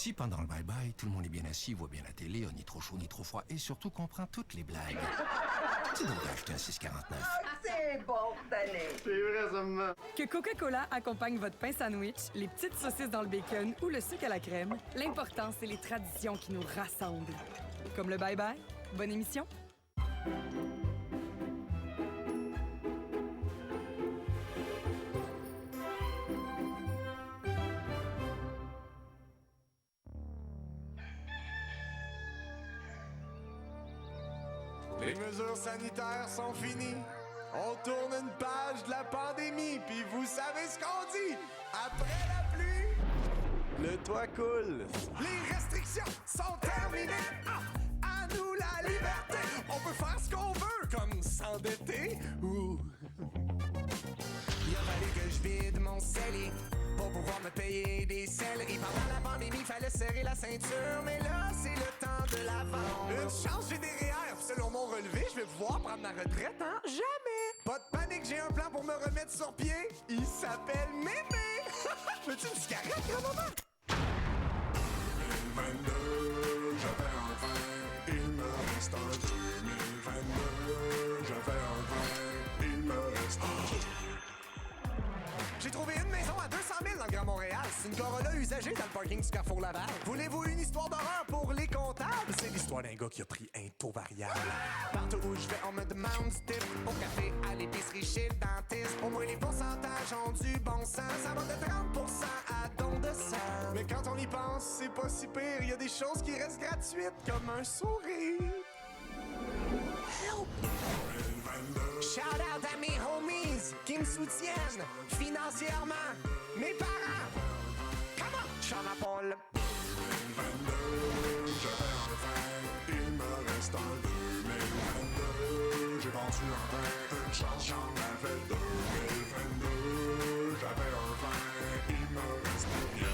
Si pendant le bye-bye, tout le monde est bien assis, voit bien la télé, on ni trop chaud ni trop froid et surtout comprend toutes les blagues. C'est donc acheter un 6,49. C'est bon, Danny. C'est vrai, ça me... Que Coca-Cola accompagne votre pain sandwich, les petites saucisses dans le bacon ou le sucre à la crème, l'important, c'est les traditions qui nous rassemblent. Comme le bye-bye, bonne émission! Les mesures sanitaires sont finies. On tourne une page de la pandémie. Puis vous savez ce qu'on dit? Après la pluie, le toit coule. Les restrictions sont terminées. À nous la liberté. On peut faire ce qu'on veut, comme s'endetter ou... Il a fallu que je vide mon cellier pour pouvoir me payer des céleris. Pendant la pandémie, fallait serrer la ceinture, mais là, c'est le temps de la vente. Une chance, j'ai des REER. Selon mon relevé, je vais pouvoir prendre ma retraite, hein? Jamais! Pas de panique, j'ai un plan pour me remettre sur pied. Il s'appelle Mémé! Veux-tu une cigarette, grand-maman? 2022, j'avais un vin, il me reste un 2022, j'avais un vin, il me reste un... J'ai trouvé une maison à 200 000 dans le Grand Montréal. C'est une Corolla usagée dans le parking du Carrefour Laval. Voulez-vous une histoire d'horreur pour les comptables? C'est l'histoire d'un gars qui a pris un taux variable. Partout où je vais, on me demande du type. Au café, à l'épicerie, chez le dentiste. Au moins les pourcentages ont du bon sens. Ça va de 30% à don de sang. Mais quand on y pense, c'est pas si pire. Il y a des choses qui restent gratuites, comme un sourire. Help! Shout out à mes homies qui me soutiennent financièrement. Mes parents. Comment? Sean Paul. 2022, j'avais un vin, il me reste un 2022. J'ai vendu un vin, une chance, j'en avais 2022. J'avais un vin, il me reste rien.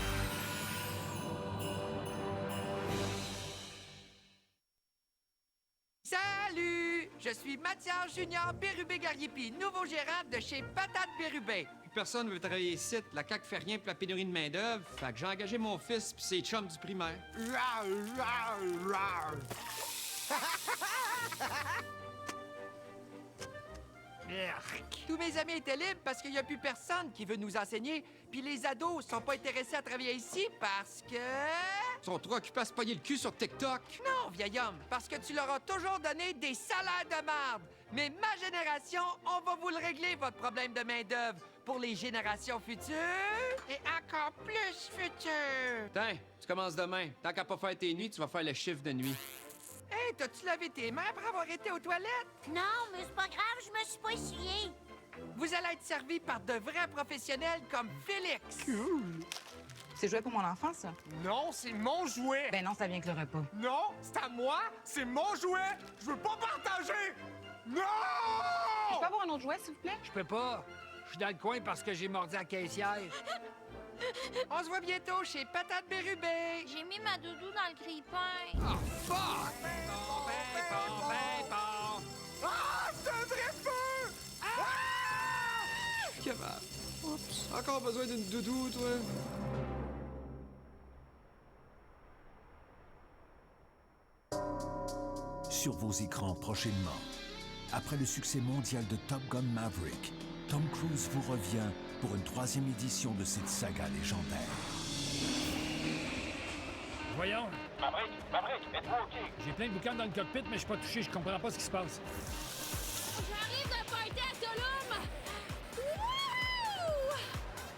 Salut! Je suis Mathias Junior Bérubé-Gariepi, nouveau gérant de chez Patate Bérubé. Plus personne veut travailler ici. La CAQ fait rien pour la pénurie de main-d'œuvre. Fait que j'ai engagé mon fils pis ses chums du primaire. Tous mes amis étaient libres parce qu'il n'y a plus personne qui veut nous enseigner. Puis les ados sont pas intéressés à travailler ici parce que... Ils sont trop occupés à se pogner le cul sur TikTok. Non, vieil homme, parce que tu leur as toujours donné des salaires de marde. Mais ma génération, on va vous le régler, votre problème de main-d'œuvre. Pour les générations futures et encore plus futures. Tiens, tu commences demain. Tant qu'à pas faire tes nuits, tu vas faire le chiffre de nuit. Hey, t'as-tu lavé tes mains après avoir été aux toilettes? Non, mais c'est pas grave, je me suis pas essuyée. Vous allez être servi par de vrais professionnels comme Félix. C'est jouet pour mon enfant, ça? Non, c'est mon jouet. Ben non, ça vient avec le repas. Non, c'est à moi, c'est mon jouet. Je veux pas partager. Non! Je peux avoir un autre jouet, s'il vous plaît? Je peux pas. Je suis dans le coin parce que j'ai mordu la caissière. On se voit bientôt chez Patate Bérubé. J'ai mis ma doudou dans le grille-pain. Oh, fuck! Ah, c'est un vrai feu! Je suis capable. Oups. Encore besoin d'une doudou, toi? Sur vos écrans prochainement. Après le succès mondial de Top Gun Maverick, Tom Cruise vous revient pour une 3e édition de cette saga légendaire. Voyons. Maverick, êtes-vous OK? J'ai plein de boucans dans le cockpit, mais je suis pas touché. Je comprends pas ce qui se passe. J'arrive d'un party à Tulum! Wouhou!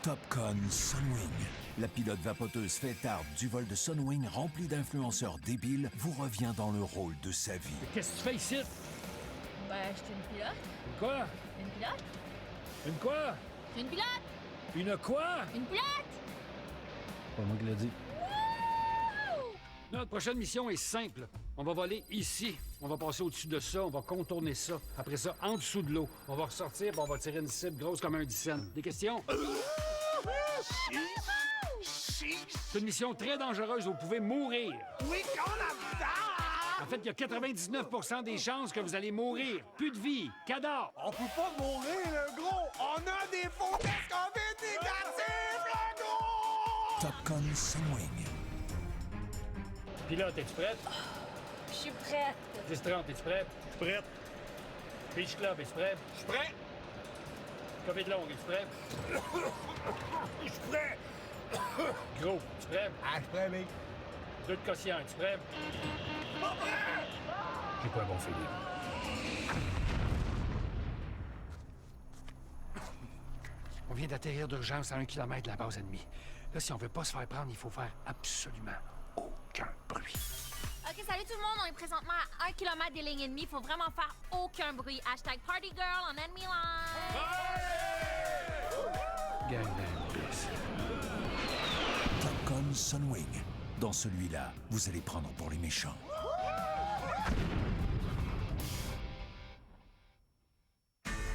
Top Gun Sunwing. La pilote vapoteuse fêtarde du vol de Sunwing rempli d'influenceurs débiles vous revient dans le rôle de sa vie. Qu'est-ce que tu fais ici? Ben, j'étais une pilote. Quoi? Une pilote? Une quoi? Une pilote! Une quoi? Une pilote! Pas moi qui l'ai dit. Wouhou! Notre prochaine mission est simple. On va voler ici. On va passer au-dessus de ça. On va contourner ça. Après ça, en dessous de l'eau. On va ressortir et on va tirer une cible grosse comme un 10 cents. Des questions? C'est une mission très dangereuse. Vous pouvez mourir. Oui, qu'on a... En fait, il y a 99% des chances que vous allez mourir. Plus de vie. Cadavre. On peut pas mourir, le gros! On a des faux tests COVID négatifs, le gros! Top Gun Sunwing. Pilote, es-tu prête? Je suis prête. 10-30, es-tu prêt? Je suis prête. Beach Club, es-tu prêt? Je suis prêt. Copie de longue, es-tu prêt? Je suis prêt. Gros, es-tu prêt? Ah, je suis prêt, mec. 2 de quotient, es-tu prêt? Pas prêt. J'ai pas un bon feeling. On vient d'atterrir d'urgence à 1 kilomètre de la base ennemie. Là, si on veut pas se faire prendre, il faut faire absolument aucun bruit. OK, salut tout le monde. On est présentement à 1 km des lignes ennemies. Faut vraiment faire aucun bruit. Hashtag partygirl on enemy line. Gang d'implices. Top Gun Sunwing. Dans celui-là, vous allez prendre pour les méchants.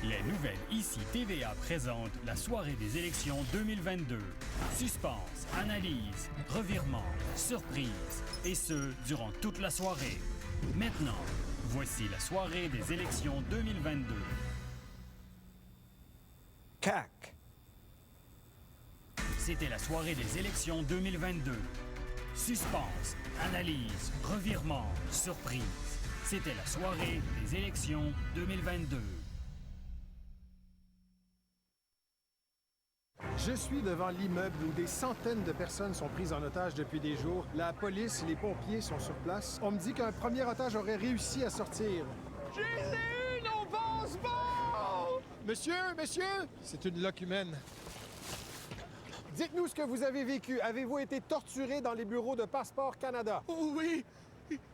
Les nouvelles ici TVA présentent la soirée des élections 2022. Suspense, analyse, revirement, surprise, et ce, durant toute la soirée. Maintenant, voici la soirée des élections 2022. CAC. C'était la soirée des élections 2022. Suspense, analyse, revirement, surprise. C'était la soirée des élections 2022. Je suis devant l'immeuble où des centaines de personnes sont prises en otage depuis des jours. La police et les pompiers sont sur place. On me dit qu'un premier otage aurait réussi à sortir. Jésus, nos passeports! Monsieur, c'est une loque humaine. Dites-nous ce que vous avez vécu. Avez-vous été torturé dans les bureaux de Passeport Canada? Oh oui!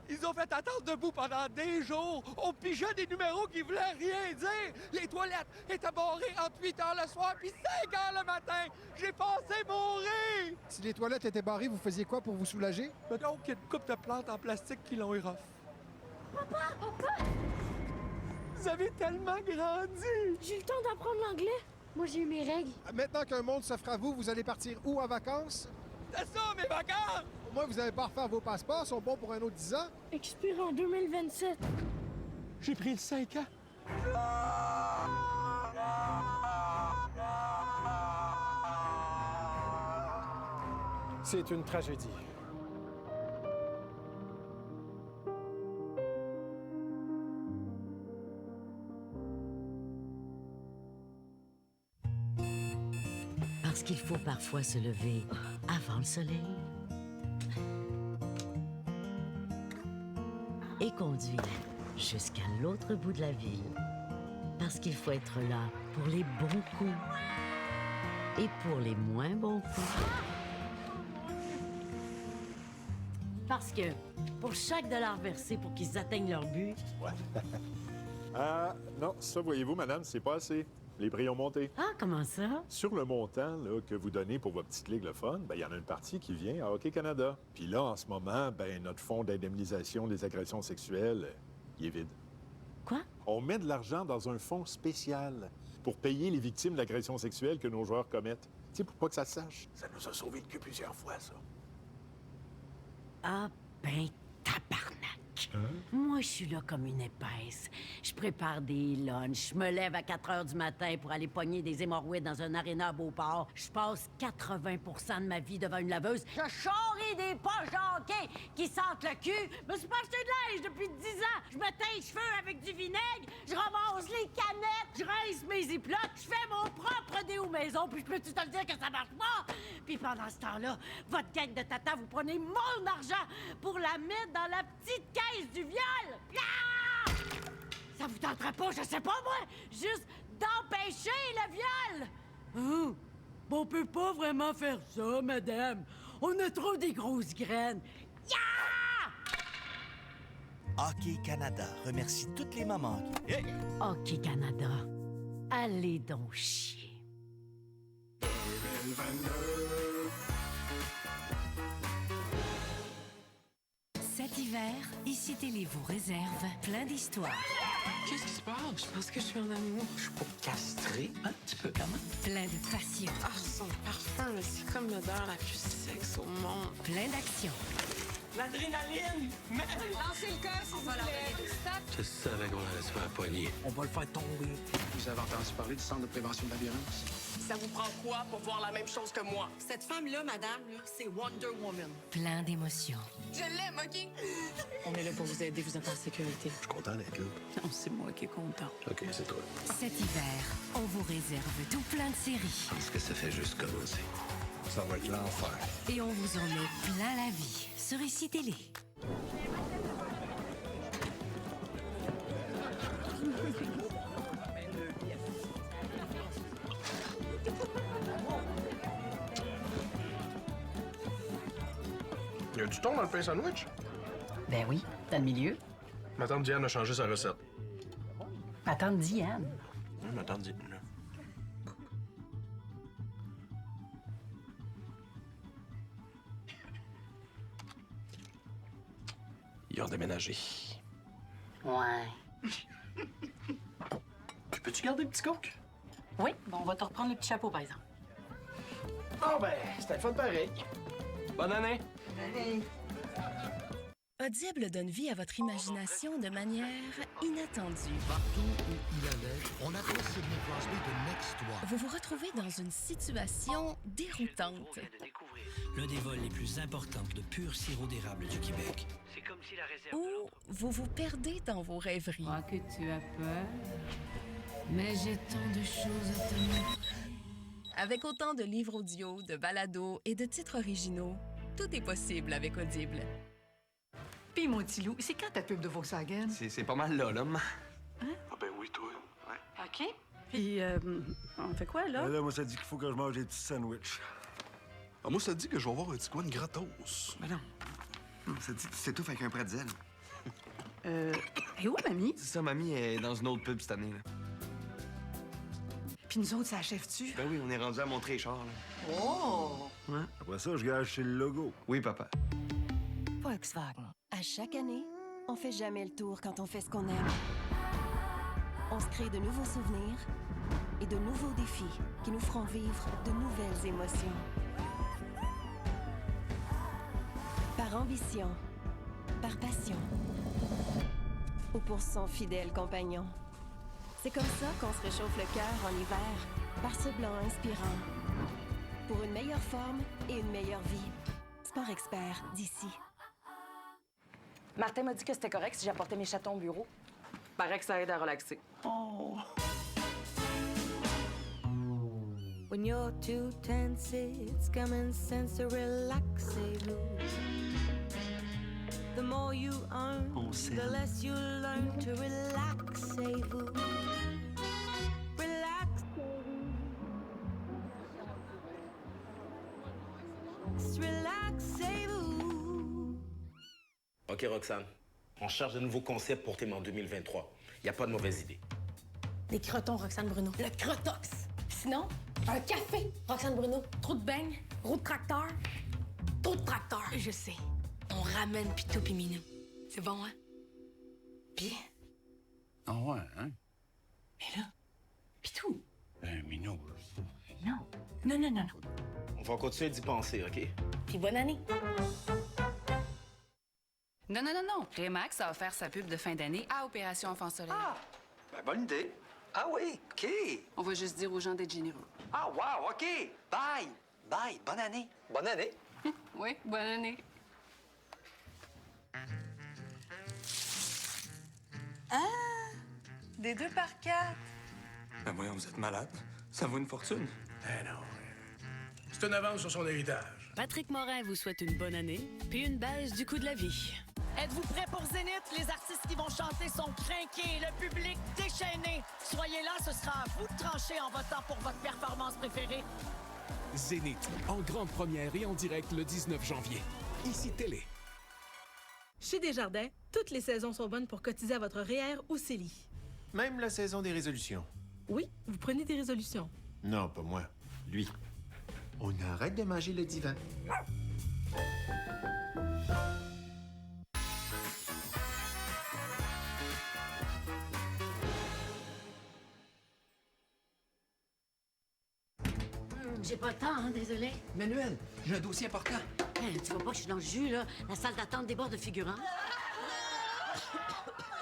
Ils ont fait attendre debout pendant des jours. On pigeait des numéros qui voulaient rien dire. Les toilettes étaient barrées entre 8 h le soir puis 5 h le matin. J'ai pensé mourir! Si les toilettes étaient barrées, vous faisiez quoi pour vous soulager? Donc, il y a une coupe de plantes en plastique qui l'ont eu rough. Papa! Vous avez tellement grandi! J'ai eu le temps d'apprendre l'anglais. Moi, j'ai eu mes règles. Maintenant qu'un monde s'offre à vous, vous allez partir où en vacances? C'est ça, mes vacances! Au moins, vous n'allez pas refaire vos passeports. Ils sont bons pour un autre 10 ans. Expire en 2027. J'ai pris le 5 ans. C'est une tragédie. Parce qu'il faut parfois se lever avant le soleil et conduire jusqu'à l'autre bout de la ville. Parce qu'il faut être là pour les bons coups et pour les moins bons coups. Parce que pour chaque dollar versé pour qu'ils atteignent leur but... Ouais. Ah, non, ça, voyez-vous, madame, c'est pas assez. Les prix ont monté. Ah, comment ça? Sur le montant là, que vous donnez pour votre petite ligue le fun, ben, il y en a une partie qui vient à Hockey Canada. Puis là, en ce moment, ben, notre fonds d'indemnisation des agressions sexuelles, il est vide. Quoi? On met de l'argent dans un fonds spécial pour payer les victimes d'agressions sexuelles que nos joueurs commettent. Tu sais, pour pas que ça se sache. Ça nous a sauvé le cul plusieurs fois, ça. Ah, ben, tabarnak! Moi, je suis là comme une épaisse. Je prépare des lunchs. Je me lève à 4 heures du matin pour aller pogner des hémorroïdes dans un aréna à Beauport. Je passe 80% de ma vie devant une laveuse. Je charrie des poches de hockey qui sentent le cul. Je me suis pas acheté de linge depuis 10 ans. Je me teins les cheveux avec du vinaigre. Je ramasse les canettes. Je rince mes ziplocs. Je fais mon propre déo maison. Puis je peux-tu te le dire que ça marche pas? Puis pendant ce temps-là, votre gang de tata, vous prenez mon argent pour la mettre dans la petite caisse du viol! Ah! Ça vous tenterait pas, je sais pas moi, juste d'empêcher le viol? Hein? On peut pas vraiment faire ça, madame. On a trop des grosses graines. Yeah! Hockey Canada remercie toutes les mamans. Hey! Hockey Canada, allez donc chier. 2022. Cet hiver, ici Télé vous réserve plein d'histoires. Qu'est-ce qui se passe? Je pense que je suis en amour. Je suis pas castrée, un petit peu quand même. Plein de passion. Ah, son parfum, c'est comme l'odeur la plus sexe au monde. Plein d'action. L'adrénaline! Man! Lancez le cas, s'il vous plaît. Stop. Je savais qu'on allait se faire poigner. On va le faire tomber. Vous avez entendu parler du Centre de prévention de la violence? Ça vous prend quoi pour voir la même chose que moi? Cette femme-là, madame, c'est Wonder Woman. Plein d'émotions. Je l'aime, OK? On est là pour vous aider, vous êtes en sécurité. Je suis content d'être là. Non, c'est moi qui est content. OK, c'est toi. Cet hiver, on vous réserve tout plein de séries. Parce que ça fait juste commencer. Ça va être l'enfer. Et on vous en met plein la vie sur ICI Télé. Il y a du thon dans le pain sandwich? Ben oui, dans le milieu. Ma tante Diane a changé sa recette. Ma tante Diane. Ma tante Diane. Ils ont déménagé. Ouais. Peux-tu garder le petit coq? Oui, bon, on va te reprendre le petit chapeau, par exemple. Ah ben, c'était le fun pareil. Bonne année. Audible donne vie à votre imagination de manière inattendue. Partout où il allait, on appelait Sidney Crosby de Next One. Vous vous retrouvez dans une situation déroutante. L'un des vols les plus importants de pur sirop d'érable du Québec. C'est comme si la réserve... Ou vous vous perdez dans vos rêveries. Je crois que tu as peur, mais j'ai tant de choses à te montrer. Avec autant de livres audio, de balados et de titres originaux, tout est possible avec Audible. Pis mon petit loup, c'est quand ta pub de Volkswagen? C'est pas mal là, l'homme. Hein? Ah ben oui, toi. Ouais. OK. Puis, on fait quoi, là? Là, moi, ça dit qu'il faut que je mange des petits sandwichs. Ah, moi, ça dit que je vais avoir un petit coin de gratos. Mais non. Ça dit que tu t'étouffes avec un pretzel. Et où, mamie? C'est ça, mamie est dans une autre pub cette année, là. Puis nous autres, ça achève-tu? Ben oui, on est rendu à montrer les chars, là. Oh! Ouais. Après ça, je gage chez le logo. Oui, papa. Volkswagen. À chaque année, on fait jamais le tour quand on fait ce qu'on aime. On se crée de nouveaux souvenirs et de nouveaux défis qui nous feront vivre de nouvelles émotions. Par ambition, par passion ou pour son fidèle compagnon. C'est comme ça qu'on se réchauffe le cœur en hiver par ce blanc inspirant. Pour une meilleure forme et une meilleure vie. Sport Expert d'ici. Martin m'a dit que c'était correct si j'apportais mes chatons au bureau. Paraît que ça aide à relaxer. Oh! When you're too tense, it's common sense to relax et vous. The more you earn, the less you learn to relax et vous. Relaxez-vous. OK, Roxane. On cherche de nouveaux concepts pour thème en 2023. Il n'y a pas de mauvaise idée. Des crotons, Roxane Bruno. Le crotox. Sinon, un café, Roxane Bruno. Trop de beignes, roue de tracteur. Trop de tracteur. Je sais. On ramène Pitou pis Minou. C'est bon, hein? Pis? Ah ouais, hein? Mais là, Pitou. Minou. Non. Non, non, non, non. On va continuer d'y penser, OK? Puis bonne année. Non, non, non, non. Remax a offert sa pub de fin d'année à Opération Enfant Soleil. Ah! Ben, bonne idée. Ah oui, OK. On va juste dire aux gens d'être généreux. Ah, wow, OK. Bye. Bye. Bonne année. Bonne année. Oui, bonne année. Ah! Des 2 par 4. Ben voyons, vous êtes malade. Ça vaut une fortune. Eh non. C'est une avance sur son héritage. Patrick Morin vous souhaite une bonne année puis une baisse du coût de la vie. Êtes-vous prêts pour Zénith? Les artistes qui vont chanter sont crinqués, le public déchaîné. Soyez là, ce sera à vous de trancher en votant pour votre performance préférée. Zénith, en grande première et en direct le 19 janvier. ICI Télé. Chez Desjardins, toutes les saisons sont bonnes pour cotiser à votre REER ou CELI. Même la saison des résolutions. Oui, vous prenez des résolutions. Non, pas moi. Lui. On arrête de manger le divan. J'ai pas le temps, hein, désolé. Manuel, j'ai un dossier important. Hey, tu vois pas que je suis dans le jus, là? La salle d'attente déborde de figurants.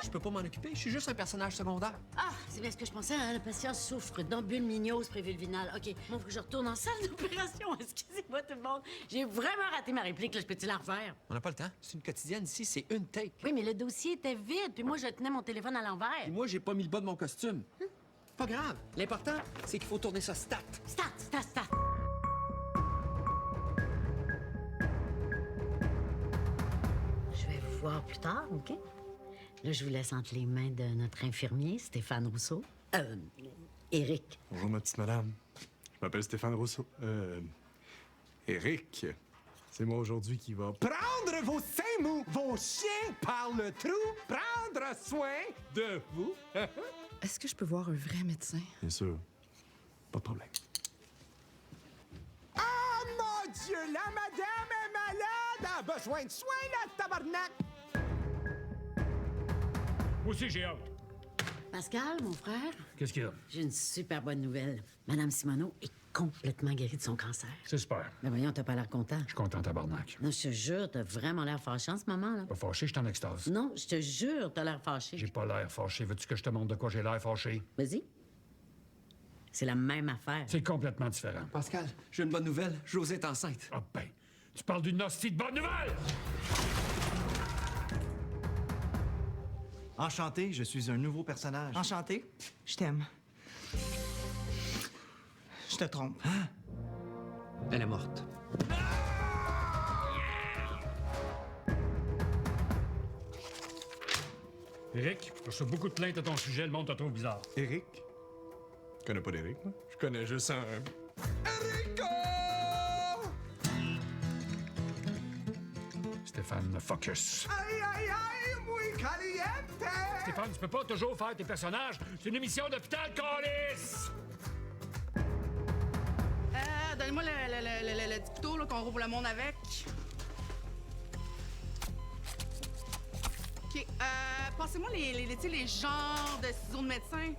Je peux pas m'en occuper, je suis juste un personnage secondaire. Ah, c'est bien ce que je pensais, hein? Le patient souffre d'ambulminiose prévulvinale. OK, bon, faut que je retourne en salle d'opération. Excusez-moi, tout le monde. J'ai vraiment raté ma réplique, là. Je peux-tu la refaire? On n'a pas le temps. C'est une quotidienne ici, c'est une take. Oui, mais le dossier était vide, puis moi, je tenais mon téléphone à l'envers. Et moi, j'ai pas mis le bas de mon costume. Pas grave. L'important, c'est qu'il faut tourner ça stat. Stat. Je vais vous voir plus tard, OK? Là, je vous laisse entre les mains de notre infirmier, Stéphane Rousseau. Éric. Bonjour, ma petite madame. Je m'appelle Stéphane Rousseau. Éric. C'est moi aujourd'hui qui va prendre vos seins mous, vos chiens par le trou, prendre soin de vous. Est-ce que je peux voir un vrai médecin? Bien sûr. Pas de problème. Ah, mon Dieu, la madame est malade! A besoin de soins, la tabarnak! Moi aussi, j'ai hâte. Pascal, mon frère. Qu'est-ce qu'il y a? J'ai une super bonne nouvelle. Madame Simoneau est complètement guérie de son cancer. C'est super. Mais voyons, t'as pas l'air content. Je suis content, tabarnak. Non, je te jure, t'as vraiment l'air fâché en ce moment, là. Pas fâché, je suis en extase. Non, je te jure, t'as l'air fâché. J'ai pas l'air fâché. Veux-tu que je te montre de quoi j'ai l'air fâché? Vas-y. C'est la même affaire. C'est complètement différent. Pascal, j'ai une bonne nouvelle. Josée est enceinte. Ah ben, tu parles d'une hostie de bonne nouvelle! Enchanté, je suis un nouveau personnage. Enchanté, je t'aime. Je te trompe. Hein? Elle est morte. Éric, je reçois beaucoup de plaintes à ton sujet. Le monde te trouve bizarre. Éric? Je connais pas d'Éric, moi. Je connais juste un... Stéphane, focus. Aïe, aïe, aïe, muy caliente! Stéphane, tu peux pas toujours faire tes personnages. C'est une émission d'hôpital, câlisse! Donnez-moi le petit couteau là, qu'on rouvre le monde avec. OK. Passez-moi les genres de ciseaux de médecin.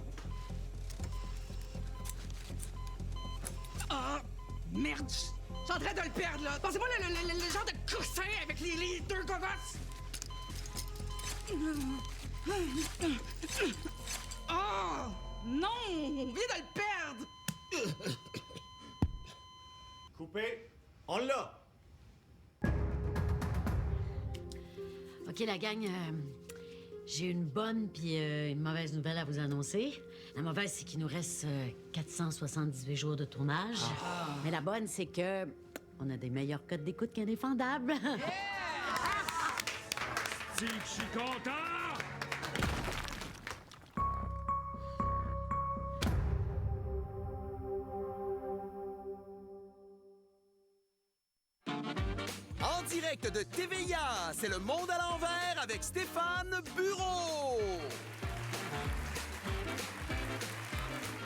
Ah! Merde! Je suis en train de le perdre, là! Passez-moi le genre de coussin avec les deux gogosses! Oh! Non! On vient de le perdre! Coupé, on l'a! OK, la gang, j'ai une bonne puis une mauvaise nouvelle à vous annoncer. La mauvaise, c'est qu'il nous reste 478 jours de tournage. Mais la bonne, c'est que on a des meilleurs codes d'écoute qu'indéfendables. Si, je suis content! En direct de TVA, c'est Le Monde à l'envers avec Stéphane Bureau.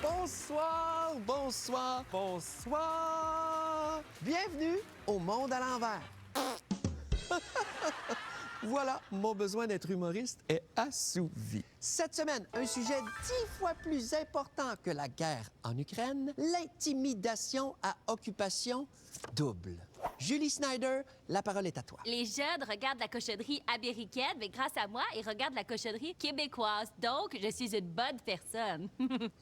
Bonsoir, bonsoir, bonsoir. Bienvenue au Monde à l'envers. Voilà, mon besoin d'être humoriste est assouvi. Cette semaine, un sujet 10 fois plus important que la guerre en Ukraine, l'intimidation à occupation double. Julie Snyder, la parole est à toi. Les jeunes regardent la cochonnerie américaine, mais grâce à moi, ils regardent la cochonnerie québécoise. Donc, je suis une bonne personne.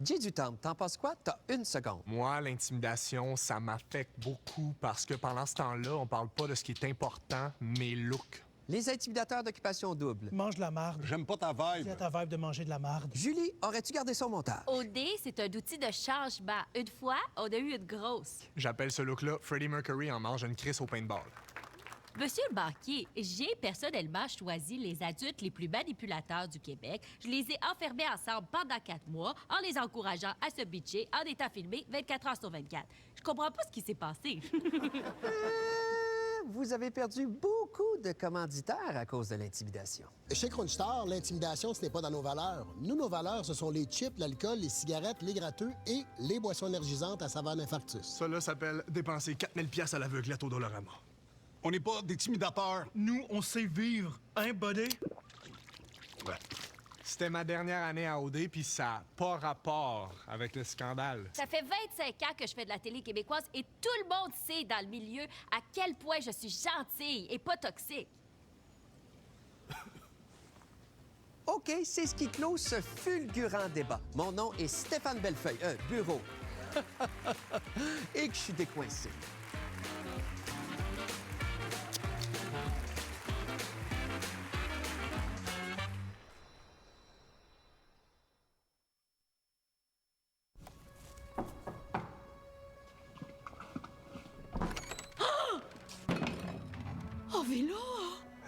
Jay Dutemps, t'en penses quoi? T'as 1 seconde. Moi, l'intimidation, ça m'affecte beaucoup parce que pendant ce temps-là, on parle pas de ce qui est important, mes looks. Les intimidateurs d'occupation double. Mange de la marde. J'aime pas ta vibe. C'est ta vibe de manger de la marde. Julie, aurais-tu gardé son montage? OD, c'est un outil de changement. Une fois, on a eu une grosse. J'appelle ce look-là Freddie Mercury en mange une crisse au paintball. Monsieur le banquier, j'ai personnellement choisi les adultes les plus manipulateurs du Québec. Je les ai enfermés ensemble pendant 4 mois en les encourageant à se bitcher en étant filmés 24 heures sur 24. Je comprends pas ce qui s'est passé. Vous avez perdu beaucoup de commanditaires à cause de l'intimidation. Chez Crunchstar, l'intimidation, ce n'est pas dans nos valeurs. Nous, nos valeurs, ce sont les chips, l'alcool, les cigarettes, les gratteux et les boissons énergisantes à saveur d'infarctus. Ça, là, s'appelle dépenser 4000 $, à l'aveuglette au Dolorama. On n'est pas des intimidateurs. Nous, on sait vivre. Hein, buddy? Ouais. C'était ma dernière année à OD, puis ça n'a pas rapport avec le scandale. Ça fait 25 ans que je fais de la télé québécoise et tout le monde sait dans le milieu à quel point je suis gentille et pas toxique. OK, c'est ce qui clôt ce fulgurant débat. Mon nom est Stéphane Bellefeuille, bureau. Et que je suis décoincé. Oh, Vélo!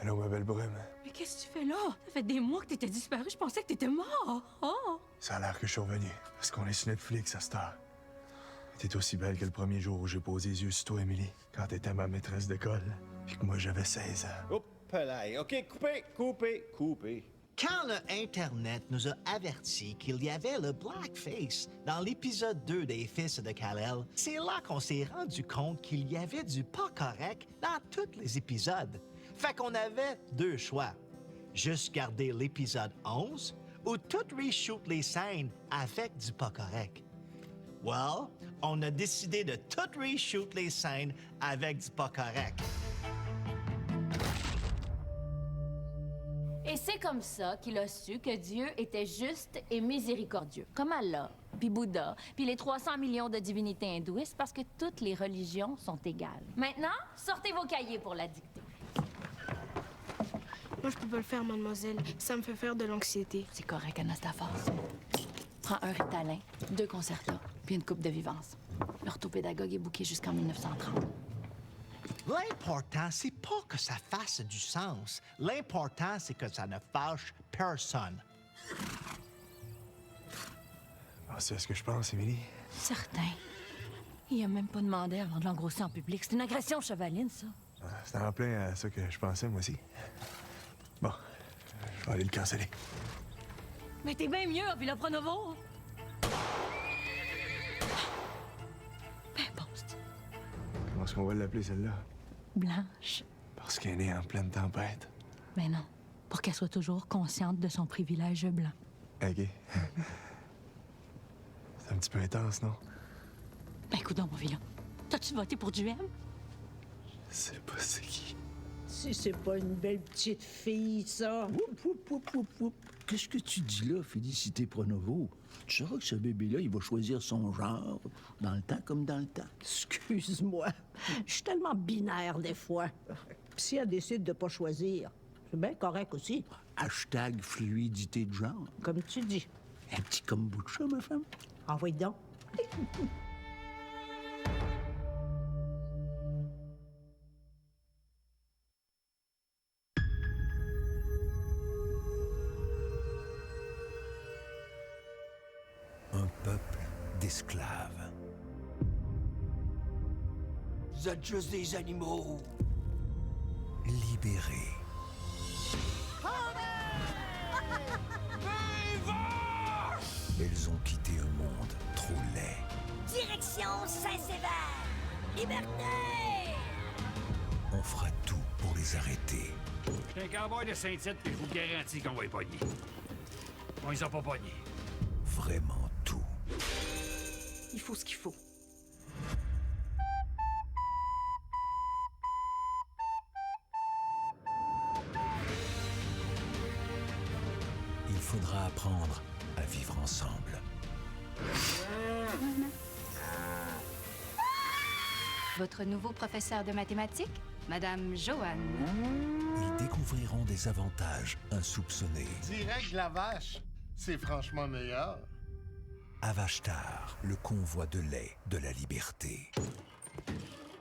Allô, ma belle brume. Mais qu'est-ce que tu fais là? Ça fait des mois que t'étais disparu. Je pensais que t'étais mort. Oh! Ça a l'air que je suis revenu. Parce qu'on est sur Netflix à cette heure. T'es aussi belle que le premier jour où j'ai posé les yeux sur toi, Émilie. Quand t'étais ma maîtresse d'école. Puis que moi, j'avais 16 ans. Hop là. OK, coupez. Quand le Internet nous a avertis qu'il y avait le blackface dans l'épisode 2 des Fils de Kal-El, c'est là qu'on s'est rendu compte qu'il y avait du pas correct dans tous les épisodes. Fait qu'on avait deux choix. Juste garder l'épisode 11 ou tout reshoot les scènes avec du pas correct. Well, on a décidé de tout reshoot les scènes avec du pas correct. Et c'est comme ça qu'il a su que Dieu était juste et miséricordieux, comme Allah, puis Bouddha, puis les 300 millions de divinités hindouistes, parce que toutes les religions sont égales. Maintenant, sortez vos cahiers pour la dictée. Moi, je peux pas le faire, mademoiselle. Ça me fait faire de l'anxiété. C'est correct, Anastaphase. Prends un Ritalin, 2 Concerta, puis une coupe de Vivance. L'orthopédagogue est booké jusqu'en 1930. L'important, c'est pas que ça fasse du sens. L'important, c'est que ça ne fâche personne. Ah, c'est ce que je pense, Émilie. Certain. Il a même pas demandé avant de l'engrosser en public. C'est une agression chevaline, ça. C'était en plein à ça que je pensais, moi aussi. Bon, je vais aller le canceller. Mais t'es bien mieux, Villa Pronovo. Comment est-ce qu'on va l'appeler, celle-là? Blanche. Parce qu'elle est née en pleine tempête. Mais non, pour qu'elle soit toujours consciente de son privilège blanc. OK. C'est un petit peu intense, non? Ben, écoute donc, mon vilain. T'as-tu voté pour Duhem? Je sais pas c'est qui. Si c'est pas une belle petite fille, ça. Qu'est-ce que tu dis là, Félicité Pronovo? Tu sauras que ce bébé-là, il va choisir son genre, dans le temps comme dans le temps. Excuse-moi. Je suis tellement binaire des fois. Puis si elle décide de pas choisir, c'est bien correct aussi. Hashtag fluidité de genre. Comme tu dis. Un petit kombucha, ma femme? Envoie donc. Un peuple d'esclaves. Vous êtes juste des animaux. Libérés. Elles ont quitté un monde trop laid. Direction Saint-Sévère! Liberté! On fera tout pour les arrêter. Je suis un cowboy de Saint-Tite, puis je vous garantis qu'on va les pogner. On les a pas pognés. Vraiment tout. Il faut ce qu'il faut. Il faudra apprendre à vivre ensemble. Votre nouveau professeur de mathématiques, Madame Joanne. Ils découvriront des avantages insoupçonnés. Direct de la vache, c'est franchement meilleur. Avashtar, le convoi de lait de la liberté.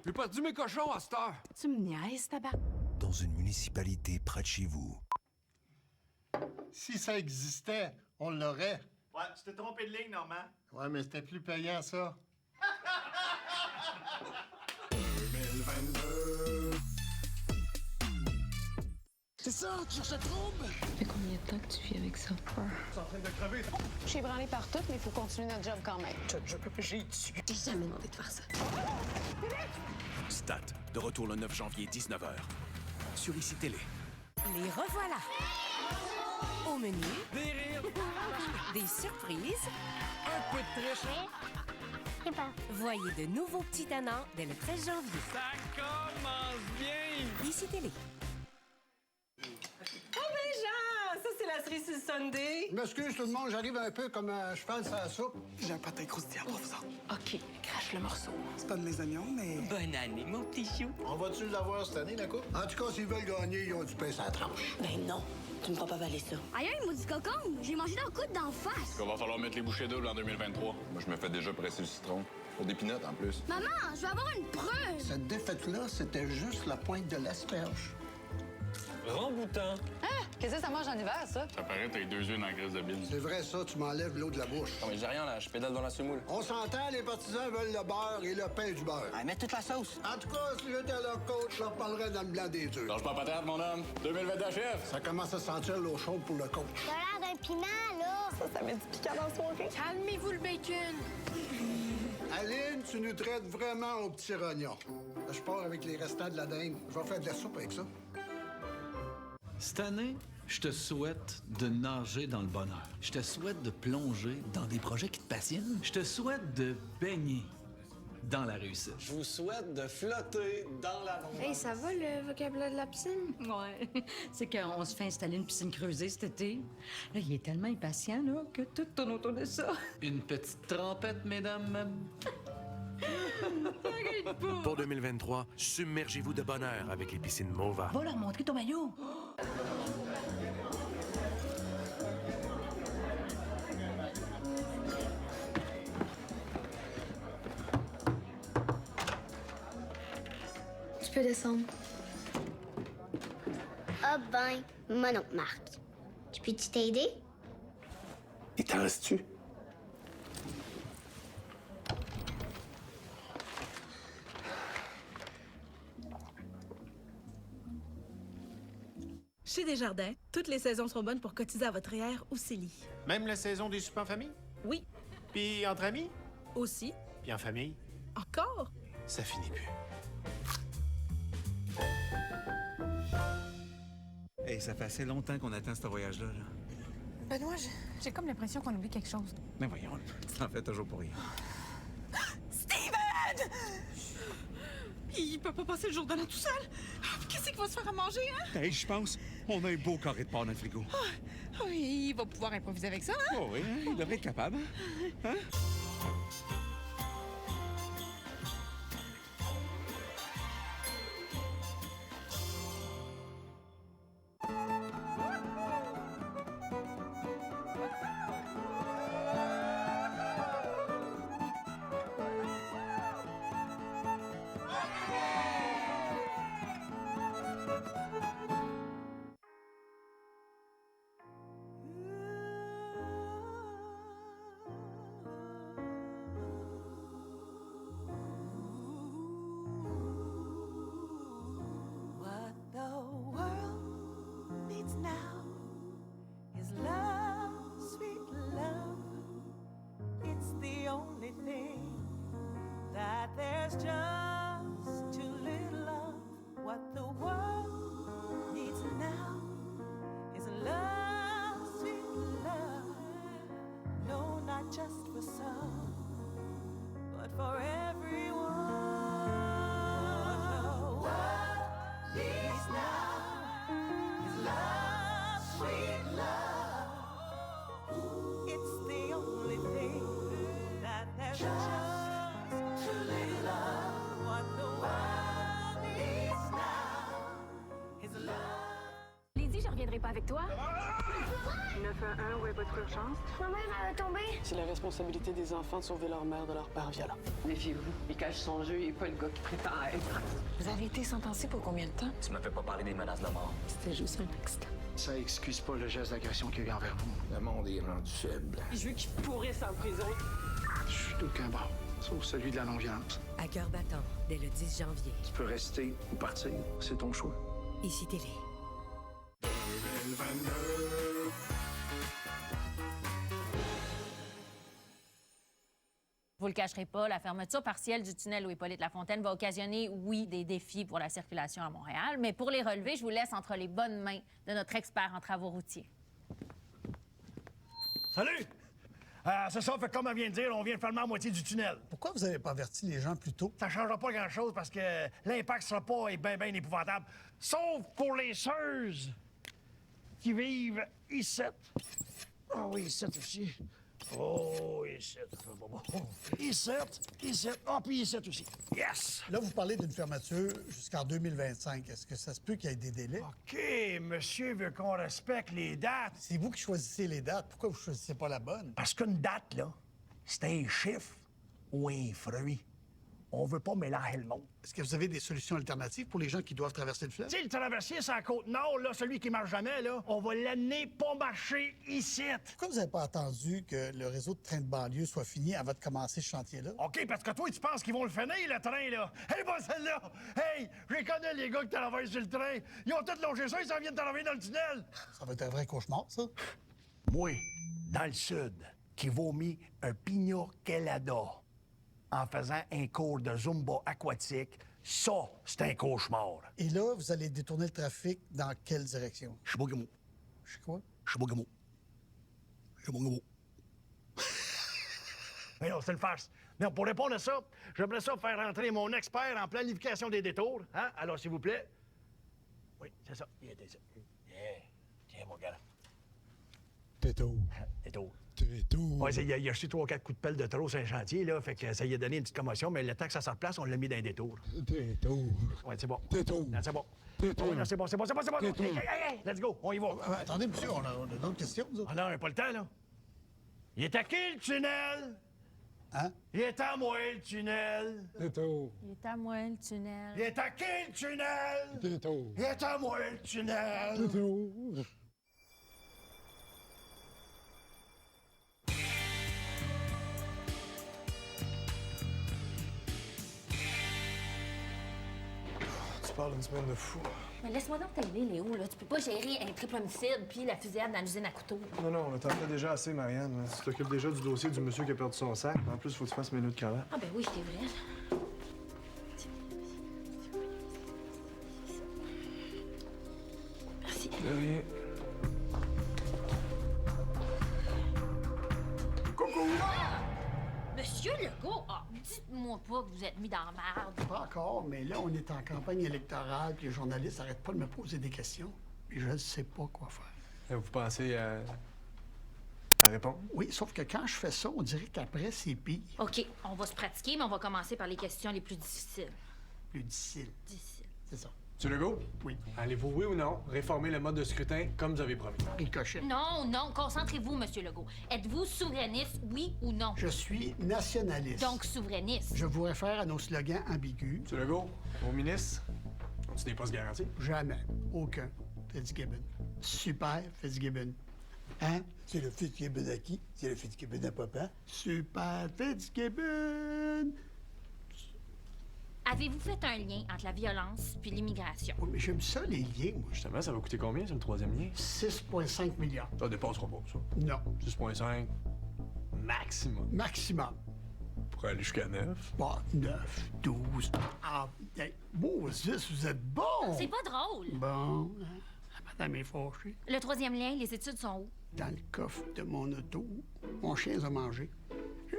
J'ai perdu mes cochons à cette heure. Tu me niaises, tabac? Dans une municipalité près de chez vous. Si ça existait, on l'aurait. Ouais, tu t'es trompé de ligne, Normand. Ouais, mais c'était plus payant, ça. 2022. C'est ça, tu cherches le trouble? Ça fait combien de temps que tu vis avec ça, peur? C'est en train de crever. Je suis ébranlée par tout, mais il faut continuer notre job quand même. J'ai dessus. J'ai jamais demandé de faire ça. Stat, de retour le 9 janvier, 19h. Sur ICI Télé. Les revoilà! Au menu, des rires, des surprises, un peu de triche. Voyez de nouveaux petits tannants dès le 13 janvier. Ça commence bien! Ici Télé. Oh, ben Jean! Ça, c'est la cerise sur le Sunday. Je m'excuse tout le monde, j'arrive un peu comme un cheval sur la soupe. J'ai un pâté croustillant pour vous autres. OK, crache le morceau. C'est pas de mes oignons, mais... Bonne année, mon petit chou. On va-tu l'avoir cette année, la coupe? En tout cas, s'ils veulent gagner, ils ont du pain sur la tranche. Ben non, tu me feras pas avaler ça. Aïe, un maudit cocon! J'ai mangé leur coude d'en face! On va falloir mettre les bouchées doubles en 2023. Moi, je me fais déjà presser le citron. Pour des pinottes, en plus. Maman, je veux avoir une preuve! Cette défaite-là, c'était juste la pointe de l'asperge. Remboutant. Ah! Qu'est-ce que ça mange en hiver, ça? Ça paraît, t'as les 2 yeux dans la graisse de bine. C'est vrai, ça, tu m'enlèves l'eau de la bouche. Non, mais j'ai rien, là. Je pédale dans la semoule. On s'entend, les partisans veulent le beurre et le pain du beurre. Ah, mets toute la sauce. En tout cas, si j'étais leur coach, je leur parlerais dans le blanc des œufs. Lâche pas patate, mon homme. 2020 chef. Ça commence à sentir l'eau chaude pour le coach. T'as l'air d'un pinard, là! Ça met du piquant dans la soirée. Calmez-vous le bacon! Aline, tu nous traites vraiment au petit rognon. Je pars avec les restants de la dinde. Je vais faire de la soupe avec ça. Cette année, je te souhaite de nager dans le bonheur. Je te souhaite de plonger dans des projets qui te passionnent. Je te souhaite de baigner dans la réussite. Je vous souhaite de flotter dans l'amour. Hey, ça va le vocabulaire de la piscine? Ouais. C'est qu'on se fait installer une piscine creusée cet été. Là, il est tellement impatient, là, que tout tourne autour de ça. Une petite trempette, mesdames. Pour 2023, submergez-vous de bonheur avec les piscines Mova. Va leur montrer ton maillot. Tu peux descendre. Ah ben, mon nom, Marc. Je peux-tu t'aider? Et t'en restes-tu? Chez Desjardins, toutes les saisons sont bonnes pour cotiser à votre REER ou CELI. Même la saison des soupers en famille? Oui. Puis entre amis? Aussi. Puis en famille? Encore? Ça finit plus. Hey, ça fait assez longtemps qu'on attend ce voyage-là. Là. Benoît, j'ai comme l'impression qu'on oublie quelque chose. Mais voyons, tu t'en fais toujours pour rien. Steven! Il peut pas passer le jour de l'an tout seul. Qu'est-ce qu'il va se faire à manger, hein? Hey, je pense, on a un beau carré de porc dans le frigo. Oui, il va pouvoir improviser avec ça, hein? Oh oui, hein? Il devrait être capable. Hein? What the world needs now is love, sweet love. It's the only thing that there's just too little of. What the world needs now is love, sweet love. No, not just for some, but for everyone. Needs now is love, sweet love. It's the only thing that there's just too little of. What the world needs now is love. Lydie, je reviendrai pas avec toi. 911, où est votre urgence? Ma mère, elle va tomber. C'est la responsabilité des enfants de sauver leur mère de leur père violent. Méfiez-vous, il cache son jeu, il est pas le gars qui prétend être. Vous avez été sentencé pour combien de temps? Tu me fais pas parler des menaces de mort. C'était juste un accident. Ça excuse pas le geste d'agression qu'il y a eu envers vous. Le monde est rendu faible. Je veux qu'ils pourrissent en prison. Je suis d'aucun bord, sauf celui de la non-violence. À cœur battant, dès le 10 janvier. Tu peux rester ou partir, c'est ton choix. Ici Télé. Vous le cacherez pas, la fermeture partielle du tunnel Louis-Hippolyte-Lafontaine va occasionner, oui, des défis pour la circulation à Montréal, mais pour les relever, je vous laisse entre les bonnes mains de notre expert en travaux routiers. Salut! C'est ça, fait comme elle vient de dire, on vient de faire la moitié du tunnel. Pourquoi vous n'avez pas averti les gens plus tôt? Ça changera pas grand-chose parce que l'impact sera pas bien épouvantable. Sauf pour les seuses qui vivent ici. Ah oui, ici aussi. Oh, ici. Ici. Ah, puis ici aussi. Yes! Là, vous parlez d'une fermeture jusqu'en 2025. Est-ce que ça se peut qu'il y ait des délais? OK, monsieur veut qu'on respecte les dates. C'est vous qui choisissez les dates. Pourquoi vous choisissez pas la bonne? Parce qu'une date, là, c'est un chiffre ou un fruit. On veut pas mélanger le monde. Est-ce que vous avez des solutions alternatives pour les gens qui doivent traverser le fleuve? Tu sais, le traversier, c'est la Côte-Nord, là, celui qui marche jamais, là. On va l'amener pas marcher ici. Pourquoi vous n'avez pas attendu que le réseau de trains de banlieue soit fini avant de commencer ce chantier-là? OK, parce que toi, tu penses qu'ils vont le finir, le train, là. Hey, pas celle-là! Hey, je connais les gars qui travaillent sur le train. Ils ont tous longé ça, ils s'en viennent travailler dans le tunnel. Ça va être un vrai cauchemar, ça? Moi, dans le sud, qui vomit un pina colada en faisant un cours de Zumba aquatique, ça, c'est un cauchemar. Et là, vous allez détourner le trafic dans quelle direction? Chibougamau. Je sais quoi? Chibougamau. Mais non, c'est une farce. Non, pour répondre à ça, j'aimerais ça faire rentrer mon expert en planification des détours. Hein? Alors, s'il vous plaît. Oui, c'est ça. Il était ça. Yeah. Tiens, mon gars. Détour. Détour. Détour. Ouais, il a reçu 3 ou 4 coups de pelle de trop sur un chantier, là. Fait que ça lui a donné une petite commotion, mais le temps que ça se replace, on l'a mis dans un détour. Détour. Ouais, c'est bon. Détour. Non, c'est bon. Détour. Oui, non, c'est bon. Hey, let's go, on y va. Attendez, monsieur, on a d'autres questions, nous autres. Ah non, on n'a pas le temps, là. Il est à qui, le tunnel? Hein? Il est à moi, le tunnel. Détour. Il est à moi, le tunnel. Il est à qui, le tunnel? Détour. Il est à moi, le tunnel. Détour. Tu parles d'une semaine de fou. Mais laisse-moi donc t'aider, Léo, là. Tu peux pas gérer un triple homicide puis la fusillade dans l'usine à couteau. Non, on t'en fait déjà assez, Marianne. Tu t'occupes déjà du dossier du monsieur qui a perdu son sac. En plus, faut que tu fasses mes nœuds de cravate. Ah ben oui, c'est vrai. Merci. De rien. Coucou! Monsieur Legault, dites-moi pas que vous êtes mis dans la merde. Pas encore, mais là, on est en campagne électorale, puis les journalistes n'arrêtent pas de me poser des questions. Puis je ne sais pas quoi faire. Vous pensez à répondre? Oui, sauf que quand je fais ça, on dirait qu'après, c'est pire. OK, on va se pratiquer, mais on va commencer par les questions les plus difficiles. Plus difficile. Difficiles. C'est ça. Monsieur Legault? Oui. Allez-vous, oui ou non, réformer le mode de scrutin comme vous avez promis? Ricochet. Non, concentrez-vous, Monsieur Legault. Êtes-vous souverainiste, oui ou non? Je suis nationaliste. Donc souverainiste. Je vous réfère à nos slogans ambigus. Monsieur Legault, vos ministres, ont-ils des postes garantis? Jamais. Aucun. Fitzgibbon. Super Fitzgibbon. Hein? C'est le Fitzgibbon à qui? C'est le Fitzgibbon à papa? Super Fitzgibbon! Avez-vous fait un lien entre la violence puis l'immigration? Oui, mais j'aime ça, les liens, moi. Justement, ça va coûter combien, c'est le troisième lien? 6,5 milliards. Ça dépassera pas, ça. Non. 6,5 maximum. Maximum. Pour aller jusqu'à 9. Bon, 9, 12. Ah, hey, Moses, vous êtes bon! C'est pas drôle. Bon, la madame est fâchée. Le troisième lien, les études sont où? Dans le coffre de mon auto. Mon chien les a mangés.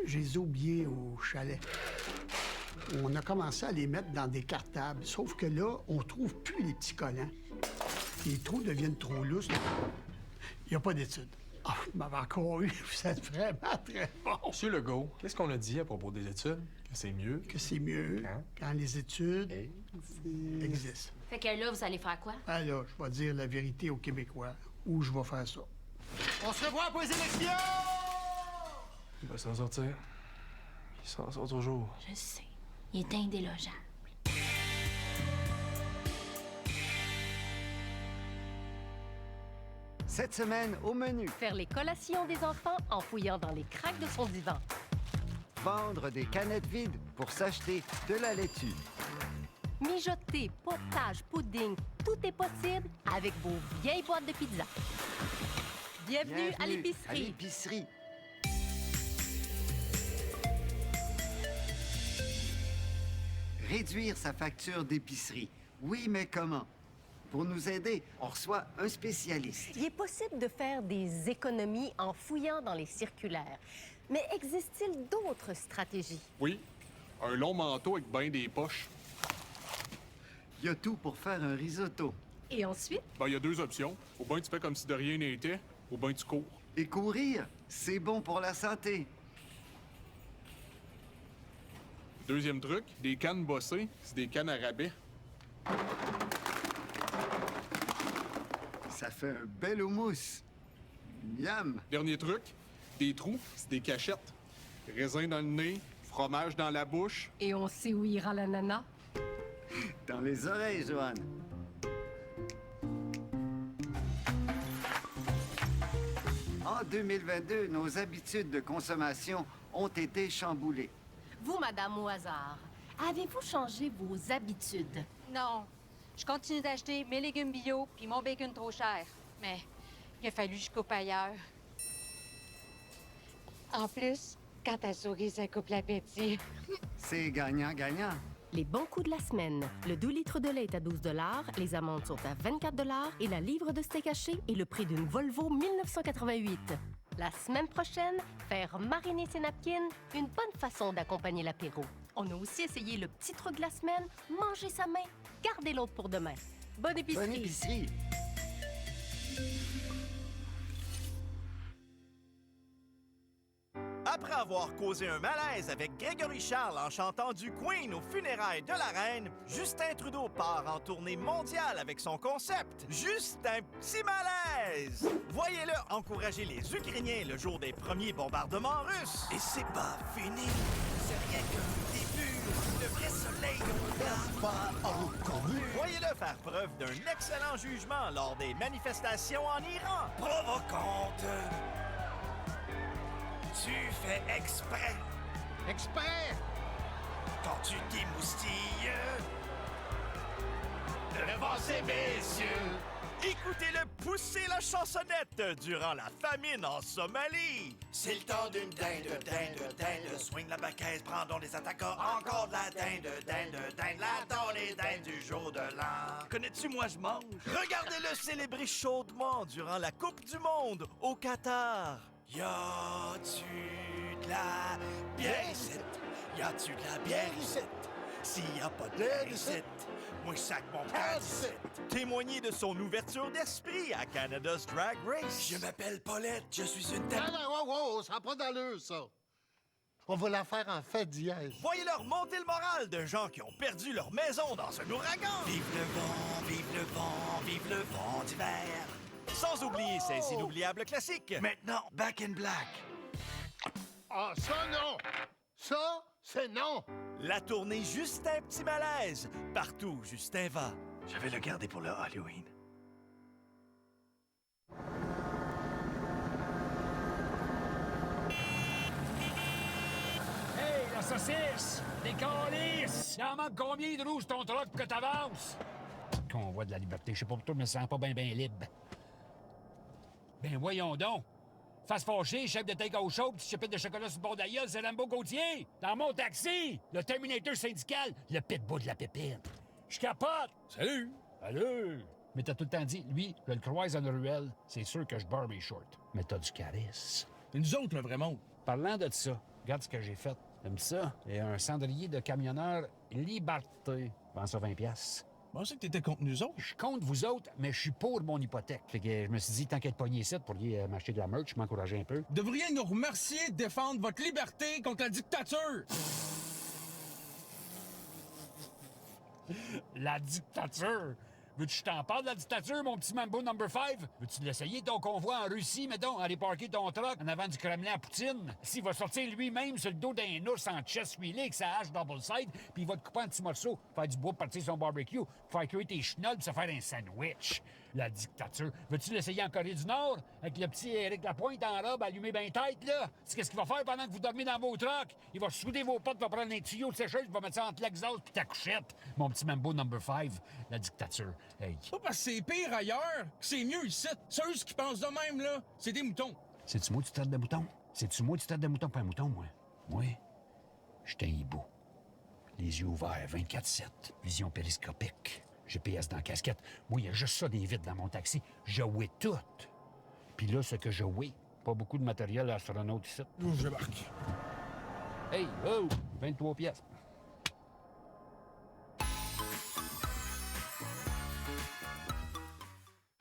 Je les ai oubliés au chalet. On a commencé à les mettre dans des cartables, sauf que là, on trouve plus les petits collants. Les trous deviennent trop lousses. Il n'y a pas d'études. Ah, vous m'avez encore eu. Vous êtes vraiment très bon. Monsieur Legault, qu'est-ce qu'on a dit à propos des études? Que c'est mieux? Que c'est mieux quand les études existent. Fait que là, vous allez faire quoi? Alors, je vais dire la vérité aux Québécois, ou je vais faire ça. On se revoit pour les élections! Il va s'en sortir. Il s'en sort toujours. Je sais. Il est indélogeable. Cette semaine, au menu. Faire les collations des enfants en fouillant dans les craques de son divan. Vendre des canettes vides pour s'acheter de la laitue. Mijoter, potage, pudding, tout est possible avec vos vieilles boîtes de pizza. Bienvenue à l'épicerie. À l'épicerie. Réduire sa facture d'épicerie. Oui, mais comment? Pour nous aider, on reçoit un spécialiste. Il est possible de faire des économies en fouillant dans les circulaires. Mais existe-t-il d'autres stratégies? Oui, un long manteau avec ben des poches. Il y a tout pour faire un risotto. Et ensuite? Ben, il y a 2 options. Ou bien tu fais comme si de rien n'était, ou bien tu cours. Et courir, c'est bon pour la santé. Deuxième truc, des cannes bossées, c'est des cannes à rabais. Ça fait un bel houmous. Miam! Dernier truc, des trous, c'est des cachettes. Raisin dans le nez, fromage dans la bouche. Et on sait où ira l'ananas? Dans les oreilles, Joanne. En 2022, nos habitudes de consommation ont été chamboulées. Vous, madame, au hasard, avez-vous changé vos habitudes? Non. Je continue d'acheter mes légumes bio puis mon bacon trop cher. Mais il a fallu que je coupe ailleurs. En plus, quand ta souris, ça coupe l'appétit. C'est gagnant-gagnant. Les bons coups de la semaine. Le 2 litres de lait est à 12 $, les amandes sont à 24 $ et la livre de steak haché est le prix d'une Volvo 1988. La semaine prochaine, faire mariner ses napkins, une bonne façon d'accompagner l'apéro. On a aussi essayé le petit truc de la semaine, manger sa main, garder l'autre pour demain. Bonne épicerie! Bonne épicerie! Après avoir causé un malaise avec Grégory Charles en chantant du Queen aux funérailles de la reine, Justin Trudeau part en tournée mondiale avec son concept « Juste un petit malaise ». Voyez-le encourager les Ukrainiens le jour des premiers bombardements russes. Et c'est pas fini, c'est rien qu'un début. Le vrai soleil n'a pas encore vu. Voyez-le faire preuve d'un excellent jugement lors des manifestations en Iran. Provocante. Tu fais exprès. Exprès? Quand tu t'émoustilles. Devancez mes yeux. Écoutez-le pousser la chansonnette durant la famine en Somalie. C'est le temps d'une dinde. Swing la baquette, prendons des attaquants. Encore de la dinde. Là-dedans les dindes du jour de l'an. Connais-tu, moi je mange? Regardez-le célébrer chaudement durant la Coupe du Monde au Qatar. Y'a-tu de la bière ici? Y'a-tu de la bière ici? S'il y a pas de bière ici, moi je sac mon père ici. Témoigner de son ouverture d'esprit à Canada's Drag Race. Je m'appelle Paulette, je suis une tête... wow, ça n'a pas d'allure, ça. On va la faire en fait dièse. Voyez-leur monter le moral de gens qui ont perdu leur maison dans un ouragan. Vive le vent, vive le vent, vive le vent d'hiver. Sans oublier ces inoubliables classiques. Maintenant, Back in Black. Ah, ça non! Ça, c'est non! La tournée Juste un petit malaise. Partout où Justin va. Je vais le garder pour le Halloween. Hey, la saucisse! Des calices! Il en manque combien de roues sur ton truck pour que t'avances? Convoi de la liberté. Je sais pas pour toi, mais je me sens pas bien libre. Ben voyons donc. Face fâché, chef de take-out show, petit chépette de chocolat sur le bord de la gueule, c'est Rambo Gauthier. Dans mon taxi, le Terminator syndical, le pitbull de la pépite. Je capote. Salut. Salut. Mais t'as tout le temps dit, lui, je le croise dans une ruelle, c'est sûr que je barre mes shorts. Mais t'as du charisme. Nous autres, le vrai monde. Parlant de ça, regarde ce que j'ai fait. T'aimes ça? Et un cendrier de camionneur Liberté. Vends ça 20$. Je pensais que t'étais contre nous autres. Je suis contre vous autres, mais je suis pour mon hypothèque. Fait que je me suis dit, tant qu'être pogné ici, pour m'acheter de la merch, m'encourager un peu. Vous devriez nous remercier de défendre votre liberté contre la dictature. La dictature? Veux-tu que je t'en parle de la dictature, mon petit Mambo number 5? Veux-tu l'essayer, ton convoi en Russie, mettons, aller parquer ton truck en avant du Kremlin à Poutine? S'il va sortir lui-même sur le dos d'un ours en chest wheelé avec sa hache double side, puis il va te couper en petits morceaux, faire du bois pour partir son barbecue, faire cuire tes chenolles puis se faire un sandwich. La dictature. Veux-tu l'essayer en Corée du Nord? Avec le petit Éric Lapointe en robe allumé bien tête, là? C'est qu'est-ce qu'il va faire pendant que vous dormez dans vos trucks? Il va souder vos potes, va prendre un tuyau de sécheuse, il va mettre ça entre l'exhaust puis ta couchette. Mon petit Mambo number 5, la dictature. Hey. Pas parce que c'est pire ailleurs, que c'est mieux ici. Ceux qui pensent de même, là, c'est des moutons. C'est-tu moi que tu traites de mouton? C'est-tu moi que tu traites de mouton, pas un mouton, moi? Oui. J'étais un hibou. Les yeux ouverts, 24/7. Vision périscopique. GPS dans la casquette. Moi, il y a juste ça des vitres dans mon taxi. Je ouais tout. Puis là, ce que je ouais, pas beaucoup de matériel astronaute ici. J'embarque. Hey, oh! 23 pièces.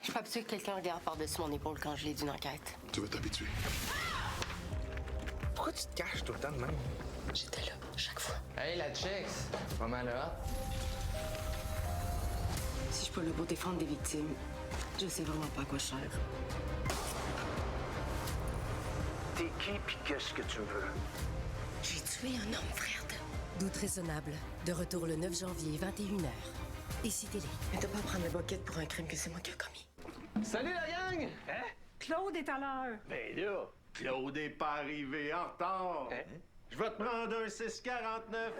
Je suis pas sûre que quelqu'un regarde par-dessus mon épaule quand je lis d'une enquête. Tu vas t'habituer. Pourquoi tu te caches tout le temps de même? J'étais là, chaque fois. Hey, la chicks! Pas mal là. Si je peux le beau défendre des victimes, je sais vraiment pas à quoi je sers. T'es qui pis qu'est-ce que tu veux? J'ai tué un homme, frère de... Doute raisonnable. De retour le 9 janvier, 21h. Et citez-les. Mais t'as pas à prendre le bucket pour un crime que c'est moi qui ai commis. Salut la gang! Hein? Claude est à l'heure. Ben là, Claude est pas arrivé en retard. Hein? Je vais te prendre un 649.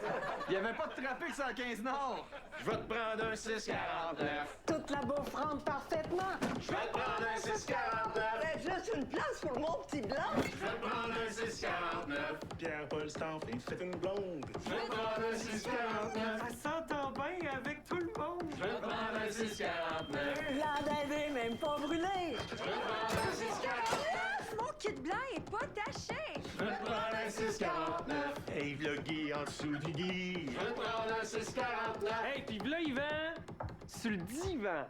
Il y avait pas de trafic sur la 15 Nord. Je vais te prendre un 649. Toute la bouffe rentre parfaitement. Je vais te prendre un 649. Faites juste une place pour mon petit blanc. Je vais te prendre un 649. Pierre-Paul Stanfield, c'est une blonde. Je vais te prendre un 649. Ça s'entend bien avec tout le monde. Je vais te prendre un 649. L'endadé même pas brûlé. Je vais te prendre un 649. Mon kit blanc est pas taché. Je vais te prendre un 649. Hey, le Guy en dessous du Guy. Je vais te prendre un 649. Hey, pis là, il vend sur le divan.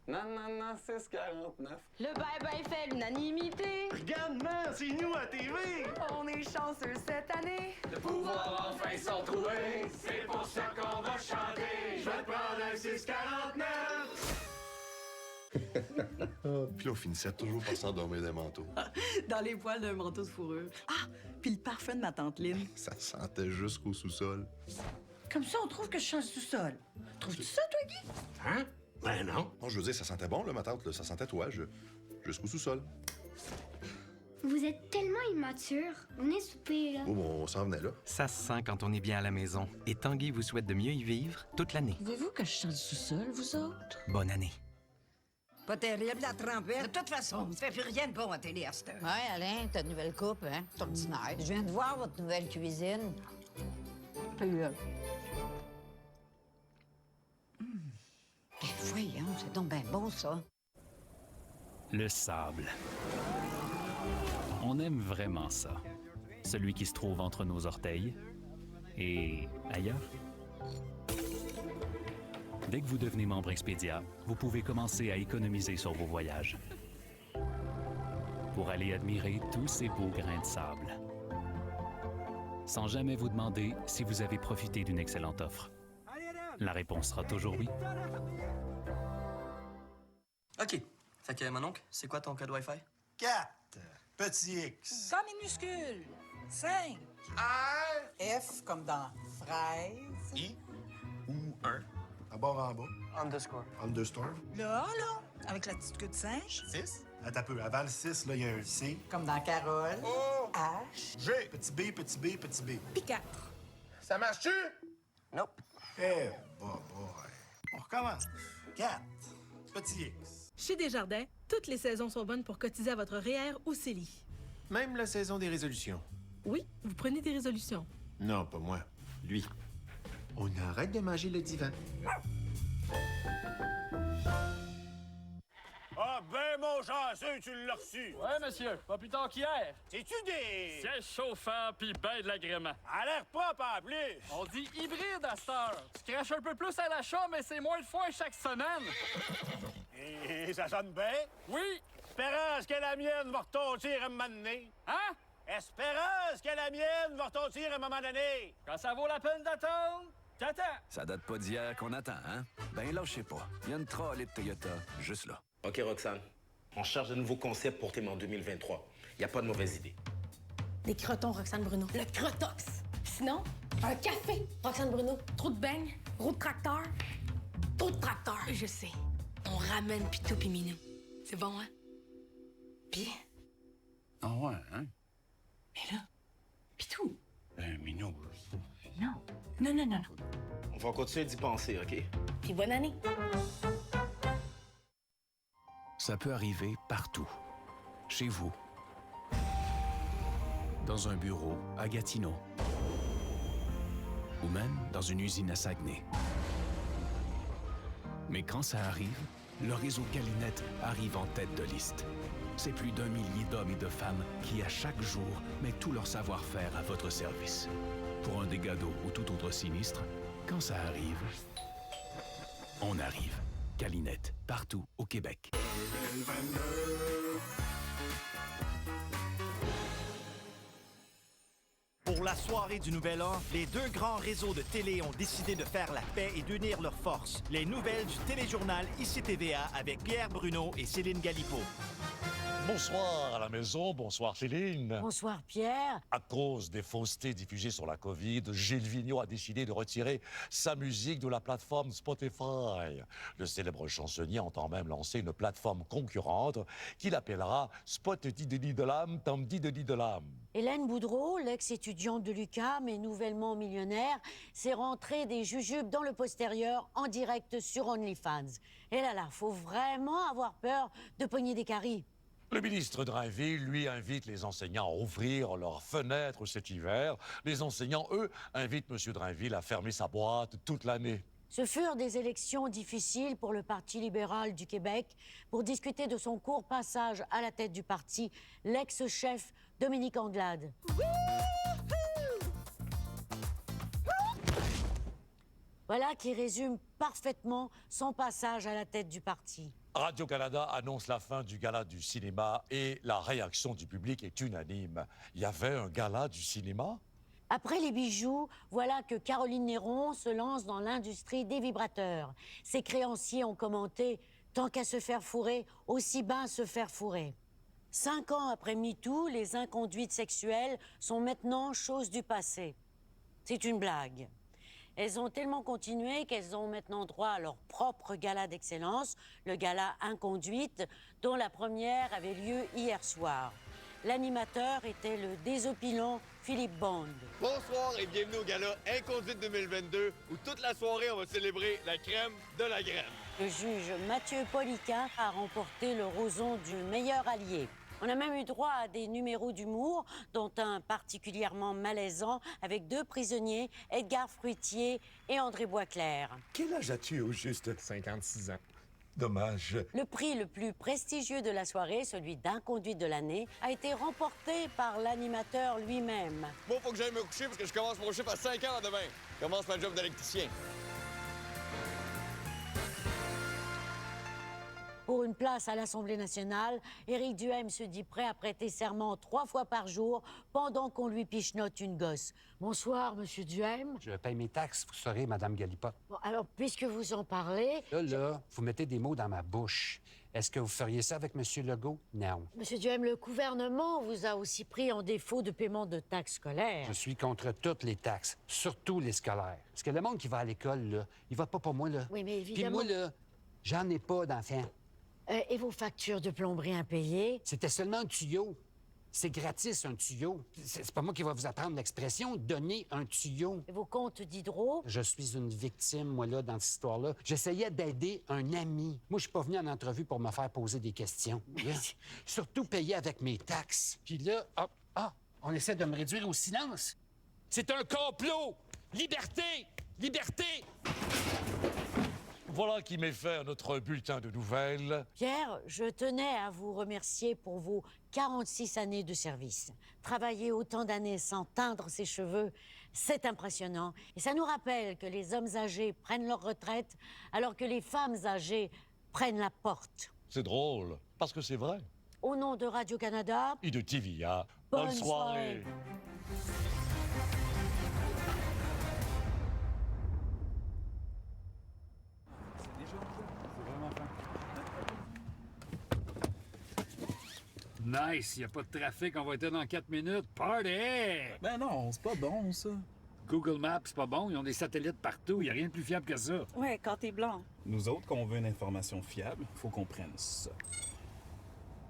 Non, 649. Le bye-bye fait l'unanimité. Regarde-moi, c'est nous à TV. On est chanceux cette année. Le pouvoir enfin s'en retrouver. C'est pour ça qu'on va chanter. Je vais te prendre un 649. Puis là, on finissait toujours par s'endormir des manteaux. Dans les poils d'un manteau de fourrure. Ah, puis le parfum de ma tante Lynn. Ça sentait jusqu'au sous-sol. Comme ça, on trouve que je change du sol. Trouves-tu ça, toi, Guy? Hein? Ben non. Non, je veux dire, ça sentait bon, là, ma tante. Là. Ça sentait toi, jusqu'au sous-sol. Vous êtes tellement immature. Venez souper, là. Oh, bon, on s'en venait là. Ça se sent quand on est bien à la maison. Et Tanguy vous souhaite de mieux y vivre toute l'année. Voulez-vous que je change du sous-sol, vous autres? Bonne année. Pas terrible, la trempette. De toute façon, on ne fait plus rien de bon à télé à cette heure. Ouais, Alain, ta nouvelle coupe, hein? C'est ordinaire. Je viens de voir votre nouvelle cuisine. Voyons, c'est donc bien bon, ça. Le sable. On aime vraiment ça. Celui qui se trouve entre nos orteils et ailleurs. Dès que vous devenez membre Expedia, vous pouvez commencer à économiser sur vos voyages pour aller admirer tous ces beaux grains de sable, sans jamais vous demander si vous avez profité d'une excellente offre. La réponse sera toujours oui. OK. Fait que, mon oncle, c'est quoi ton code Wi-Fi? 4. Petit X. Comme minuscule. 5. R. F comme dans fraise. I. Ou 1. À bord en bas. Underscore. Underscore. Là, avec la petite queue de singe. 6. Attends un peu. Avant le 6, là, il y a un C. Comme dans Carole. O. H. G. Petit B, petit B, petit B. Puis 4. Ça marche-tu? Nope. Eh, boy. On recommence. 4. Petit X. Chez Desjardins, toutes les saisons sont bonnes pour cotiser à votre REER ou CELI. Même la saison des résolutions. Oui, vous prenez des résolutions. Non, pas moi. Lui. On arrête de manger le divan. Ah ben mon chanceux, tu l'as reçu. Ouais, monsieur, pas plus tard qu'hier. C'est-tu des... Siège chauffant pis ben de l'agrément. À l'air propre en plus. On dit hybride à cette heure. Tu craches un peu plus à l'achat, mais c'est moins de fois chaque semaine. Et ça sonne bien? Oui. Espérance que la mienne va retentir à un moment donné. Hein? Espérance que la mienne va retentir à un moment donné. Quand ça vaut la peine d'attendre, t'attends. Ça date pas d'hier qu'on attend, hein? Ben là, je sais pas. Il y a une trolley de Toyota, juste là. OK, Roxane. On cherche de nouveaux concepts pour thème en 2023. Y a pas de mauvaise idée. Des crotons, Roxane Bruno. Le crotox. Sinon, un café, Roxane Bruno. Trop de beignes, roue de tracteur. Trop de tracteur. Je sais. On ramène Pitou pis Minou. C'est bon, hein? Pis? Ah ouais, hein? Mais là, Pitou. Minou. Non. On va continuer d'y penser, OK? Puis bonne année. Ça peut arriver partout. Chez vous. Dans un bureau à Gatineau. Ou même dans une usine à Saguenay. Mais quand ça arrive, le réseau Calinette arrive en tête de liste. C'est plus d'1 millier d'hommes et de femmes qui, à chaque jour, mettent tout leur savoir-faire à votre service. Pour un dégât d'eau ou tout autre sinistre, quand ça arrive, on arrive. Calinette, partout au Québec. Pour la soirée du Nouvel An, les deux grands réseaux de télé ont décidé de faire la paix et d'unir leurs forces. Les nouvelles du téléjournal ICTVA avec Pierre Bruno et Céline Galipeau. Bonsoir à la maison, bonsoir Céline. Bonsoir Pierre. À cause des faussetés diffusées sur la COVID, Gilles Vigneault a décidé de retirer sa musique de la plateforme Spotify. Le célèbre chansonnier entend même lancer une plateforme concurrente qu'il appellera Spotify de l'âme, Tamdi de l'âme. Hélène Boudreau, l'ex-étudiante de l'UQAM et nouvellement millionnaire, s'est rentrée des jujubes dans le postérieur en direct sur OnlyFans. Et là, faut vraiment avoir peur de pogner des caries. Le ministre Drainville, lui, invite les enseignants à ouvrir leurs fenêtres cet hiver. Les enseignants, eux, invitent M. Drainville à fermer sa boîte toute l'année. Ce furent des élections difficiles pour le Parti libéral du Québec. Pour discuter de son court passage à la tête du parti, l'ex-chef Dominique Anglade. Voilà qui résume parfaitement son passage à la tête du parti. Radio-Canada annonce la fin du gala du cinéma et la réaction du public est unanime. Il y avait un gala du cinéma? Après les bijoux, voilà que Caroline Néron se lance dans l'industrie des vibrateurs. Ses créanciers ont commenté « Tant qu'à se faire fourrer, aussi bien se faire fourrer ». 5 ans après MeToo, les inconduites sexuelles sont maintenant chose du passé. C'est une blague. Elles ont tellement continué qu'elles ont maintenant droit à leur propre gala d'excellence, le gala Inconduite, dont la première avait lieu hier soir. L'animateur était le désopilant Philippe Bond. Bonsoir et bienvenue au gala Inconduite 2022, où toute la soirée, on va célébrer la crème de la crème. Le juge Mathieu Poliquin a remporté le roson du meilleur allié. On a même eu droit à des numéros d'humour, dont un particulièrement malaisant avec 2 prisonniers, Edgar Fruitier et André Boisclair. Quel âge as-tu au juste? 56 ans. Dommage. Le prix le plus prestigieux de la soirée, celui d'inconduite de l'année, a été remporté par l'animateur lui-même. Moi, faut que j'aille me coucher parce que je commence mon chiffre à 5 heures demain. Je commence ma job d'électricien. Pour une place à l'Assemblée nationale, Éric Duhaime se dit prêt à prêter serment 3 fois par jour pendant qu'on lui pichenote une gosse. Bonsoir, Monsieur Duhaime. Je paye mes taxes, vous saurez, Madame Galipotte. Bon, alors, puisque vous en parlez... Là, vous mettez des mots dans ma bouche. Est-ce que vous feriez ça avec M. Legault? Non. Monsieur Duhaime, le gouvernement vous a aussi pris en défaut de paiement de taxes scolaires. Je suis contre toutes les taxes, surtout les scolaires. Parce que le monde qui va à l'école, là, il vote pas pour moi, là. Oui, mais évidemment... Puis moi, là, j'en ai pas d'enfants. Et vos factures de plomberie impayées? C'était seulement un tuyau. C'est gratis, un tuyau. C'est pas moi qui va vous apprendre l'expression, donner un tuyau. Et vos comptes d'hydro? Je suis une victime, moi, là, dans cette histoire-là. J'essayais d'aider un ami. Moi, je suis pas venu en entrevue pour me faire poser des questions. Là. Surtout payer avec mes taxes. Puis là, on essaie de me réduire au silence. C'est un complot! Liberté! Liberté! Voilà qui met fin à notre bulletin de nouvelles. Pierre, je tenais à vous remercier pour vos 46 années de service. Travailler autant d'années sans teindre ses cheveux, c'est impressionnant. Et ça nous rappelle que les hommes âgés prennent leur retraite alors que les femmes âgées prennent la porte. C'est drôle, parce que c'est vrai. Au nom de Radio-Canada... Et de TVA, bonne soirée. Nice, il n'y a pas de trafic, on va être dans 4 minutes. Party! Ben non, c'est pas bon, ça. Google Maps, c'est pas bon, ils ont des satellites partout, il n'y a rien de plus fiable que ça. Ouais, quand t'es blanc. Nous autres, quand on veut une information fiable, faut qu'on prenne ça.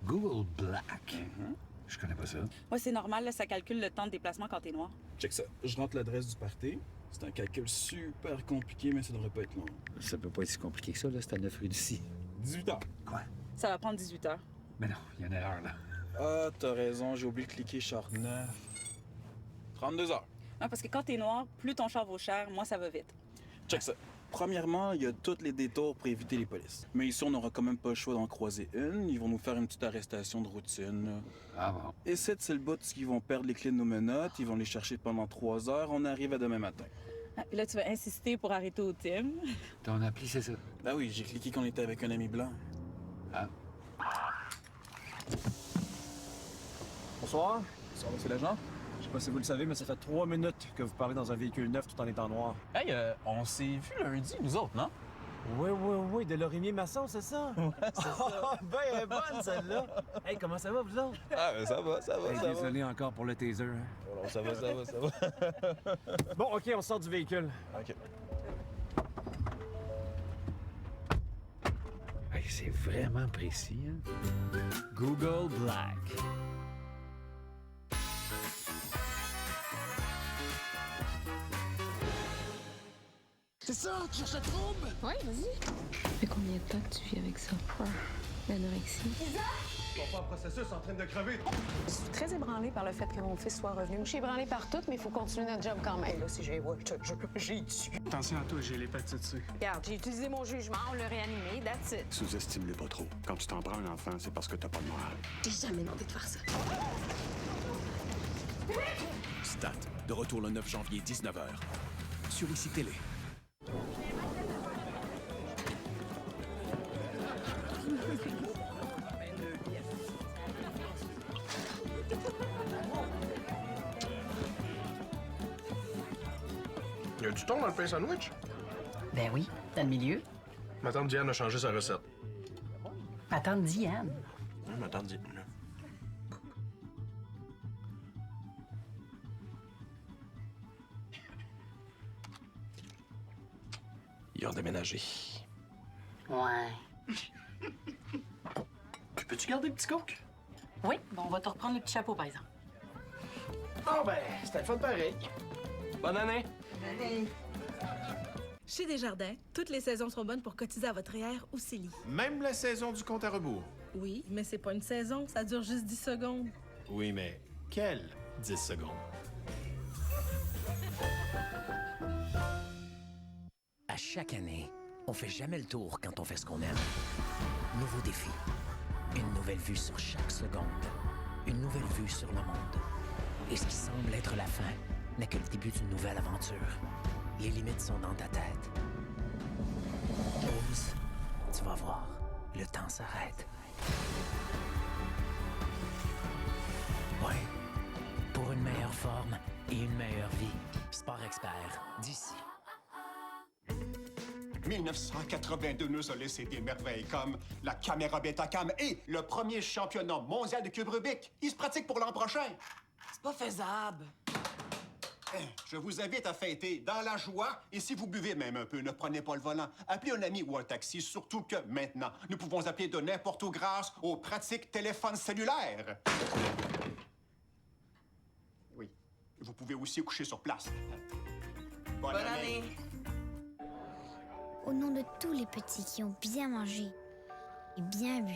Google Black? Je connais pas ça. Ouais, c'est normal, là, ça calcule le temps de déplacement quand t'es noir. Check ça. Je rentre l'adresse du party. C'est un calcul super compliqué, mais ça devrait pas être long. Ça peut pas être si compliqué que ça, là, c'est à 9 rue d'ici. 18 heures. Quoi? Ça va prendre 18 heures. Mais non, il y a une erreur, là. Ah, t'as raison, j'ai oublié de cliquer char 9. 32 heures. Non, parce que quand t'es noir, plus ton char vaut cher, moins ça va vite. Check ça. Premièrement, il y a tous les détours pour éviter les polices. Mais ici, on n'aura quand même pas le choix d'en croiser une. Ils vont nous faire une petite arrestation de routine. Là. Ah bon? Et c'est le bout qu'ils vont perdre les clés de nos menottes. Ils vont les chercher pendant 3 heures. On arrive à demain matin. Ah, puis là, tu vas insister pour arrêter au team. Ton appli, c'est ça? Ben oui, j'ai cliqué qu'on était avec un ami blanc. Ah. Bonsoir. Bonsoir, monsieur l'agent. Je sais pas si vous le savez, mais ça fait 3 minutes que vous parlez dans un véhicule neuf tout en étant noir. Hey, on s'est vu lundi, nous autres, non? Oui, de Lorimier Masson, c'est ça? Ouais, c'est ça. Ben, elle est bonne, celle-là. Hey, comment ça va, vous autres? Ah, ben ça va, ça va, Hey, ça va. désolé encore pour le taser. Hein. Oh non, ça va, ça va, ça va. Bon, OK, on sort du véhicule. OK. Hey, c'est vraiment précis, hein? Google Black. C'est ça, tu cherches la trouble? Ouais, vas-y. Ça fait combien de temps que tu vis avec ça? L'anorexie? Ton processus en train de crever. Je suis très ébranlée par le fait que mon fils soit revenu. Je suis ébranlée par tout, mais il faut continuer notre job quand même. Là, si j'ai j'ai dessus. Attention à toi, j'ai l'hépatite C. Regarde, j'ai utilisé mon jugement, on l'a réanimé, that's it. Sous-estime-le pas trop. Quand tu t'en prends un enfant, c'est parce que t'as pas de morale. J'ai jamais demandé de faire ça. Stat, de retour le 9 janvier, 19h. Sur ICI Télé. Il y a du thon dans le pain sandwich? Ben oui, dans le milieu. Ma tante Diane a changé sa recette. Ma tante Diane. Ma tante Diane. Ils ont déménagé. Ouais. Peux-tu garder le petit coq? Oui, bon, on va te reprendre le petit chapeau, par exemple. Ah ben, c'était le fun pareil. Bonne année! Chez Desjardins, toutes les saisons sont bonnes pour cotiser à votre REER ou CELI. Même la saison du compte à rebours. Oui, mais c'est pas une saison, ça dure juste 10 secondes. Oui, mais quelle 10 secondes? À chaque année, on fait jamais le tour quand on fait ce qu'on aime. Nouveau défi. Une nouvelle vue sur chaque seconde. Une nouvelle vue sur le monde. Et ce qui semble être la fin n'est que le début d'une nouvelle aventure. Les limites sont dans ta tête. Ose, tu vas voir, le temps s'arrête. Ouais, pour une meilleure forme et une meilleure vie. Sport Expert, d'ici. 1982 nous a laissé des merveilles comme la caméra Betacam et le premier championnat mondial de cube Rubik. Il se pratique pour l'an prochain. C'est pas faisable. Je vous invite à fêter dans la joie et si vous buvez même un peu, ne prenez pas le volant. Appelez un ami ou un taxi, surtout que maintenant, nous pouvons appeler de n'importe où grâce aux pratiques téléphones cellulaires. Oui, vous pouvez aussi coucher sur place. Bonne année. Au nom de tous les petits qui ont bien mangé et bien bu,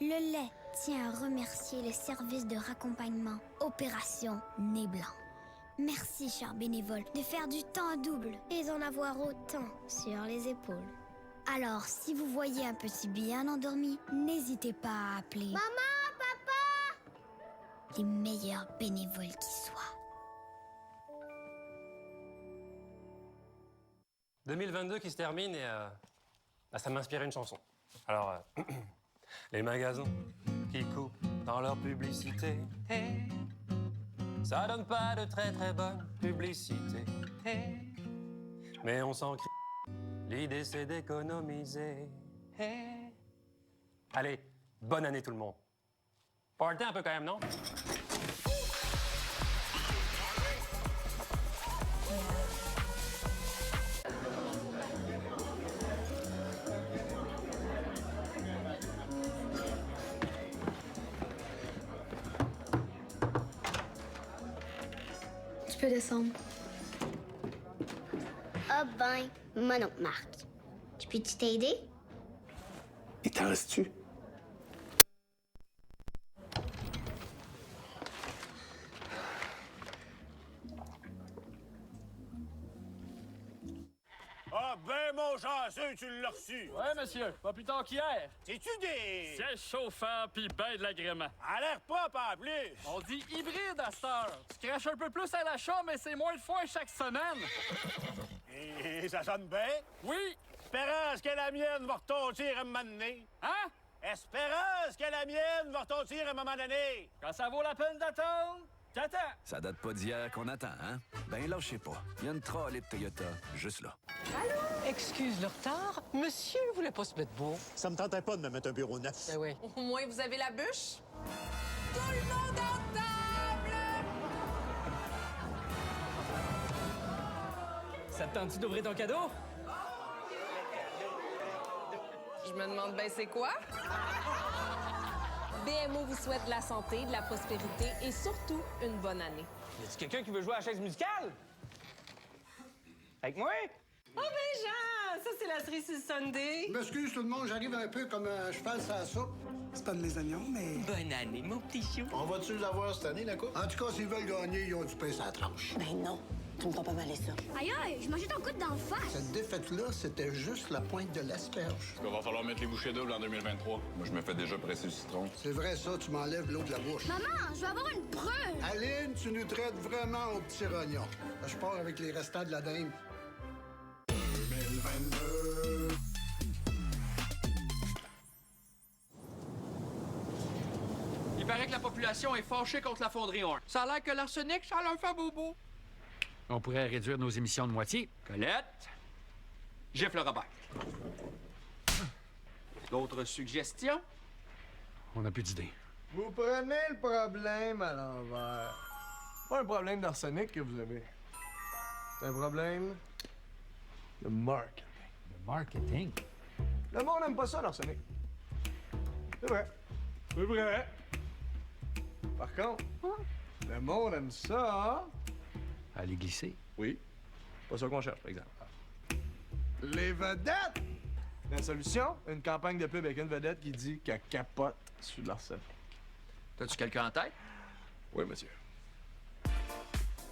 le lait tient à remercier les services de raccompagnement Opération Nez Blanc. Merci, chers bénévoles, de faire du temps double et d'en avoir autant sur les épaules. Alors, si vous voyez un petit bien endormi, n'hésitez pas à appeler... Maman, papa! Les meilleurs bénévoles qui soient. 2022 qui se termine et ça m'a inspiré une chanson. Alors, les magasins qui coupent dans leur publicité, hey, ça donne pas de très très bonne publicité. Hey, mais on s'en crie, l'idée c'est d'économiser. Hey. Allez, bonne année tout le monde. Partez un peu quand même, non? Tu peux descendre. Ah ben, moi non, Marc. Je peux-tu t'aider? Et t'en restes-tu? OK, que tu l'as reçu? Ouais, monsieur. Pas plus tard qu'hier. C'est-tu des... Siège chauffant pis ben de l'agrément. A l'air propre en plus. On dit hybride à cette heure. Tu craches un peu plus à l'achat, mais c'est moins de fois chaque semaine. Et ça sonne bien? Oui. Espérance que la mienne va retentir à un moment donné. Hein? Espérance que la mienne va retentir à un moment donné. Quand ça vaut la peine d'attendre, t'attends. Ça date pas d'hier qu'on attend, hein? Ben lâchez pas. Il y a une trolley de Toyota, juste là. Allô? Excuse le retard. Monsieur voulait pas se mettre beau. Ça me tentait pas de me mettre un bureau neuf. Ben oui. Au moins, vous avez la bûche? Tout le monde en table! Ça te tente-tu d'ouvrir ton cadeau? Je me demande bien c'est quoi? BMO vous souhaite de la santé, de la prospérité et surtout une bonne année. Y a-t-il quelqu'un qui veut jouer à la chaise musicale? Avec moi? Oh ben Jean! Ça, c'est la cerise sur le Sunday. Je m'excuse tout le monde, j'arrive un peu comme un cheval sur la soupe. C'est pas de mes oignons, mais... Bonne année, mon petit chou. On va-tu l'avoir cette année, la coupe? En tout cas, s'ils veulent gagner, ils ont du pain sur la tranche. Ben non, tu me feras pas mal ça. Aïe, aïe, je mangeais ton coude d'en face. Cette défaite-là, c'était juste la pointe de l'asperge. Il va falloir mettre les bouchées doubles en 2023. Moi, je me fais déjà presser le citron. C'est vrai, ça, tu m'enlèves l'eau de la bouche. Maman, je vais avoir une preuve. Aline, tu nous traites vraiment au petit rognon. Je pars avec les restants de la dinde. 2022. Il paraît que la population est fâchée contre la fonderie Horn. Ça a l'air que l'arsenic, ça leur fait bobo. On pourrait réduire nos émissions de moitié. Colette, gifle Robert. D'autres suggestions? On n'a plus d'idées. Vous prenez le problème à l'envers. Pas un problème d'arsenic que vous avez. C'est un problème de marketing. De marketing? Le monde n'aime pas ça, l'arsenic. C'est vrai. C'est vrai. Par contre, le monde aime ça. Aller glisser? Oui. Pas ça qu'on cherche, par exemple. Les vedettes! La solution? Une campagne de pub avec une vedette qui dit qu'elle capote sur l'arsenic. T'as-tu quelqu'un en tête? Oui, monsieur.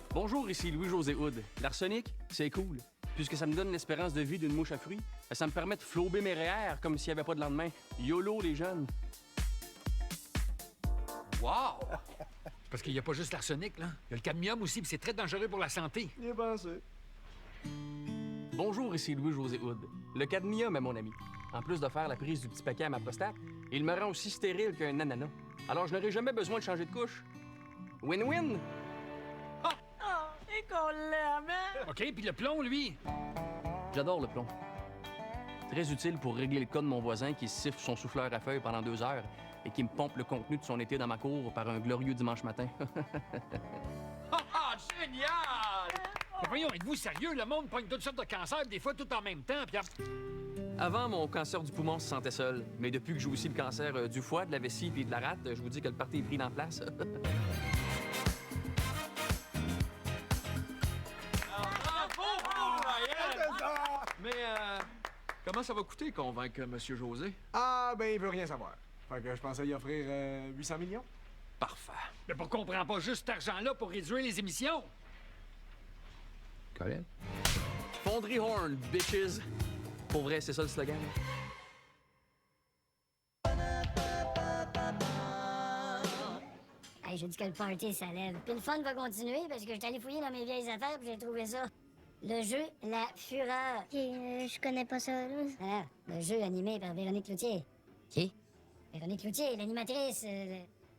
Bonjour, ici Louis-José Hood. L'arsenic, c'est cool. Puisque ça me donne l'espérance de vie d'une mouche à fruits, ça me permet de flouber mes REER comme s'il n'y avait pas de lendemain. YOLO, les jeunes. Wow! Parce qu'il n'y a pas juste l'arsenic, là. Il y a le cadmium aussi, puis c'est très dangereux pour la santé. Il est pensé. Bonjour, ici Louis-José Hood. Le cadmium est mon ami. En plus de faire la prise du petit paquet à ma prostate, il me rend aussi stérile qu'un ananas. Alors je n'aurai jamais besoin de changer de couche. Win-win! Oh, et qu'on l'aime, hein? OK, puis le plomb, lui? J'adore le plomb. Très utile pour régler le cas de mon voisin qui siffle son souffleur à feuilles pendant 2 heures et qui me pompe le contenu de son été dans ma cour par un glorieux dimanche matin. Ah, génial! Mais voyons, êtes-vous sérieux? Le monde pogne toutes sortes de cancers, des fois tout en même temps, puis... Avant, mon cancer du poumon se sentait seul. Mais depuis que j'ai aussi le cancer du foie, de la vessie puis de la rate, je vous dis que le parti est pris dans la place. Bravo, Ryan! Mais, comment ça va coûter convaincre M. José? Ah, ben, il veut rien savoir. Fait que je pensais y offrir 800 millions. Parfait. Mais pourquoi on prend pas juste cet argent-là pour réduire les émissions? Colin? Fonderie Horn, bitches! Pour vrai, c'est ça le slogan? Hey, j'ai dit que le party, ça lève. Puis le fun va continuer parce que j'étais allé fouiller dans mes vieilles affaires puis j'ai trouvé ça. Le jeu La Fureur. Je connais pas ça, là. Ah, le jeu animé par Véronique Cloutier. Qui? Véronique Cloutier, l'animatrice,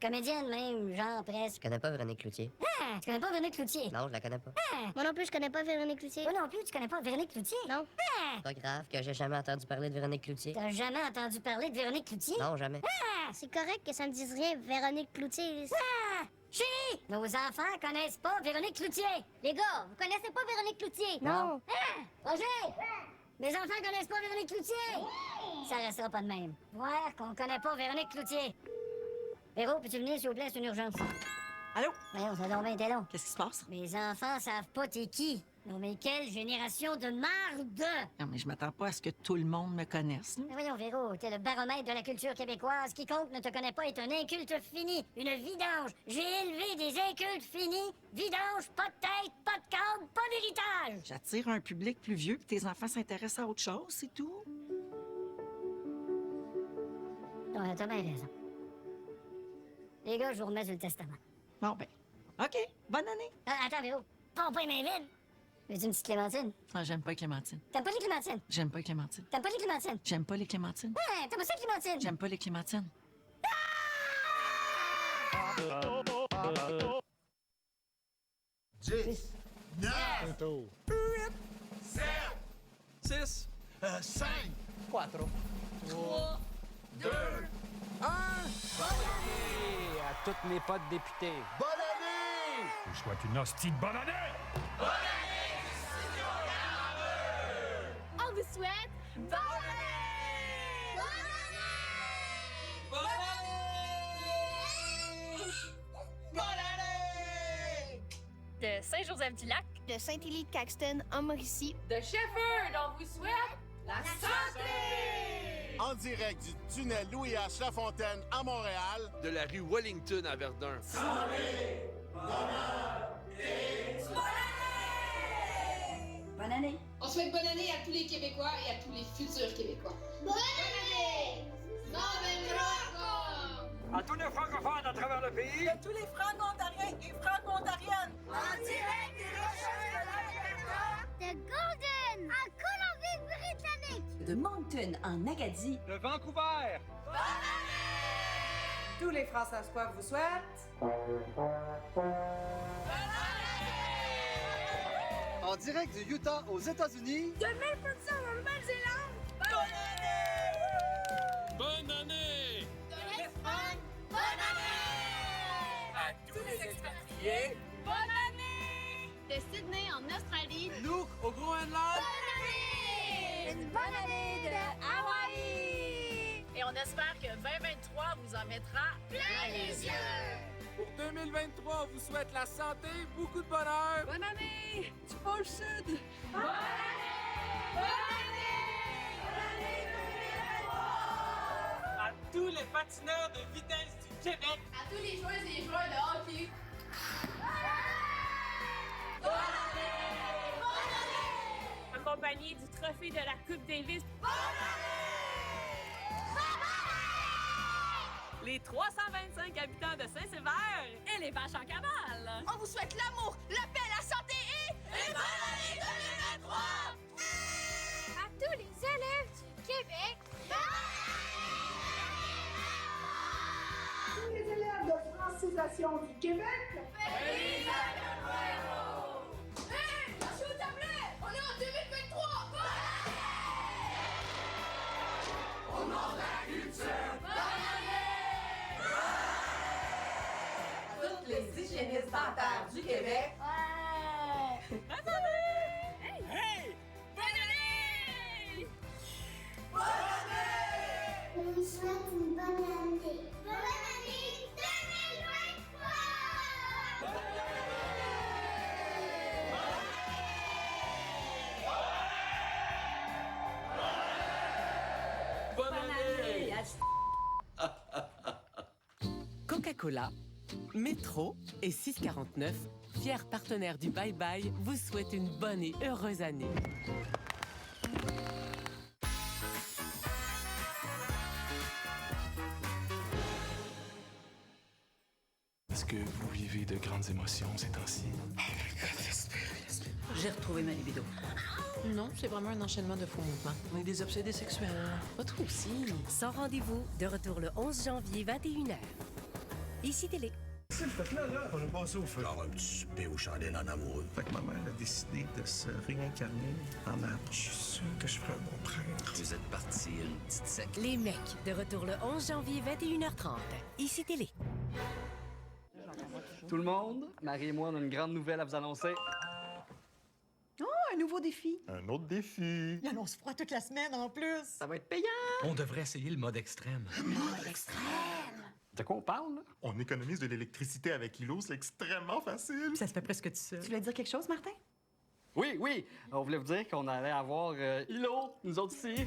comédienne même, genre presque. Je connais pas Véronique Cloutier. Ah, tu connais pas Véronique Cloutier? Non, je la connais pas. Ah, moi non plus, je connais pas Véronique Cloutier. Moi non plus, tu connais pas Véronique Cloutier? Non. Ah! Pas grave que j'ai jamais entendu parler de Véronique Cloutier. T'as jamais entendu parler de Véronique Cloutier? Non, jamais. Ah! C'est correct que ça me dise rien, Véronique Cloutier. Ah! Chérie! Nos enfants connaissent pas Véronique Cloutier. Les gars, vous connaissez pas Véronique Cloutier? Non. Ah! Roger! Mes enfants connaissent pas Véronique Cloutier? Ça restera pas de même. Voir qu'on connaît pas Véronique Cloutier. Véro, peux-tu venir, s'il vous plaît? C'est une urgence. Allô? Voyons, ça a été long. Qu'est-ce qui se passe? Mes enfants savent pas t'es qui. Non, mais quelle génération de marde! Non, mais je m'attends pas à ce que tout le monde me connaisse. Mais voyons, Véro, t'es le baromètre de la culture québécoise. Quiconque ne te connaît pas est un inculte fini, une vidange. J'ai élevé des incultes finis. Vidange, pas de tête, pas de cadre, pas d'héritage. J'attire un public plus vieux, puis tes enfants s'intéressent à autre chose, c'est tout. Non, t'as bien raison. Les gars, je vous remets sur le testament. Bon, ben, OK. Bonne année. Ah, attends, Véro. Pas les mains vides. Veux-tu une petite clémentine? Ah, j'aime pas les clémentines. T'aimes pas les clémentines? J'aime pas les clémentines. T'aimes pas les clémentines? J'aime pas les clémentines. Ouais, t'aimes pas ça, les clémentines? J'aime pas les clémentines. 10, 9, 8, 7, 6, 5, 4, 3, 2, 1. Et à toutes mes potes députés. Bonne année! Je vous souhaite une hostie de bonne année! On vous souhaite bonne année! Bonne année! Bonne année! De Saint-Joseph-du-Lac. De Saint-Élie-de-Caxton, en Mauricie. De Shefford, on vous souhaite la santé! En direct du tunnel Louis-H. Lafontaine à Montréal. De la rue Wellington à Verdun. Santé! Bonheur et Bonne année! On souhaite bonne année à tous les Québécois et à tous les futurs Québécois. Bonne année! À tous les francophones à travers le pays. À tous les franco-ontariens et franco-ontariennes. En direct des Rocheuses de l'Alberta. De Golden, en Colombie-Britannique. De Moncton, en Acadie. De Vancouver. Bonne année! Tous les François vous souhaitent. En direct du Utah aux États-Unis. De Melbourne en Nouvelle-Zélande. Bonne année! Bonne année! De l'Espagne. Bonne année! À tous les expatriés. Bonne année! De Sydney en Australie. Nuuk au Groenland. Bonne année! Une bonne année de Hawaï! Et on espère que 2023 vous en mettra Plein les yeux! Pour 2023, on vous souhaite la santé, beaucoup de bonheur. Bonne année! Du pôle Sud! Bonne année! Bonne année! Bonne année 2023! À tous les patineurs de vitesse du Québec. À tous les joueuses et joueurs de hockey. Bonne année! Bonne année! accompagné du trophée de la Coupe Davis. Bonne année! Les 325 habitants de Saint-Sévère et les vaches en cavale. On vous souhaite l'amour, la paix, la santé et bonne année 2023! À tous les élèves du Québec. Tous les élèves de francisation du Québec. Feliz Año Nuevo! Hé! Lâchez vos tablettes! On est en 2023! Bonne année! Au nom de la culture! Bonne année! Toutes les hygiénistes dentaires du Québec. Ouais! Bonne année! Hey! Hey! Bonne année! Bonne année! On vous souhaite une bonne année. Bonne année 2023! Bonne année! Coca-Cola, Métro et 649, fiers partenaires du Bye Bye, vous souhaitent une bonne et heureuse année. Est-ce que vous vivez de grandes émotions ces temps-ci? J'ai retrouvé ma libido. Non, c'est vraiment un enchaînement de faux mouvements. On est des obsédés sexuels. Pas trop aussi. Sans rendez-vous, de retour le 11 janvier, 21h. Ici Télé. C'est le fait-là, là. On a passé au feu. Alors, un petit souper aux chandelles en amoureux. Fait que ma mère a décidé de se réincarner en âme. Je suis sûr que je ferai un bon prêtre. Vous êtes partis une petite sec. Les mecs, de retour le 11 janvier, 21h30. Ici Télé. Tout le monde, Marie et moi, on a une grande nouvelle à vous annoncer. Oh, un nouveau défi. Un autre défi. Il annonce froid toute la semaine en plus. Ça va être payant. On devrait essayer le mode extrême. Mode extrême. De quoi on parle, là? On économise de l'électricité avec Hilo, c'est extrêmement facile. Ça se fait presque tout seul. Tu voulais dire quelque chose, Martin? Oui, on voulait vous dire qu'on allait avoir Hilo, nous autres ici.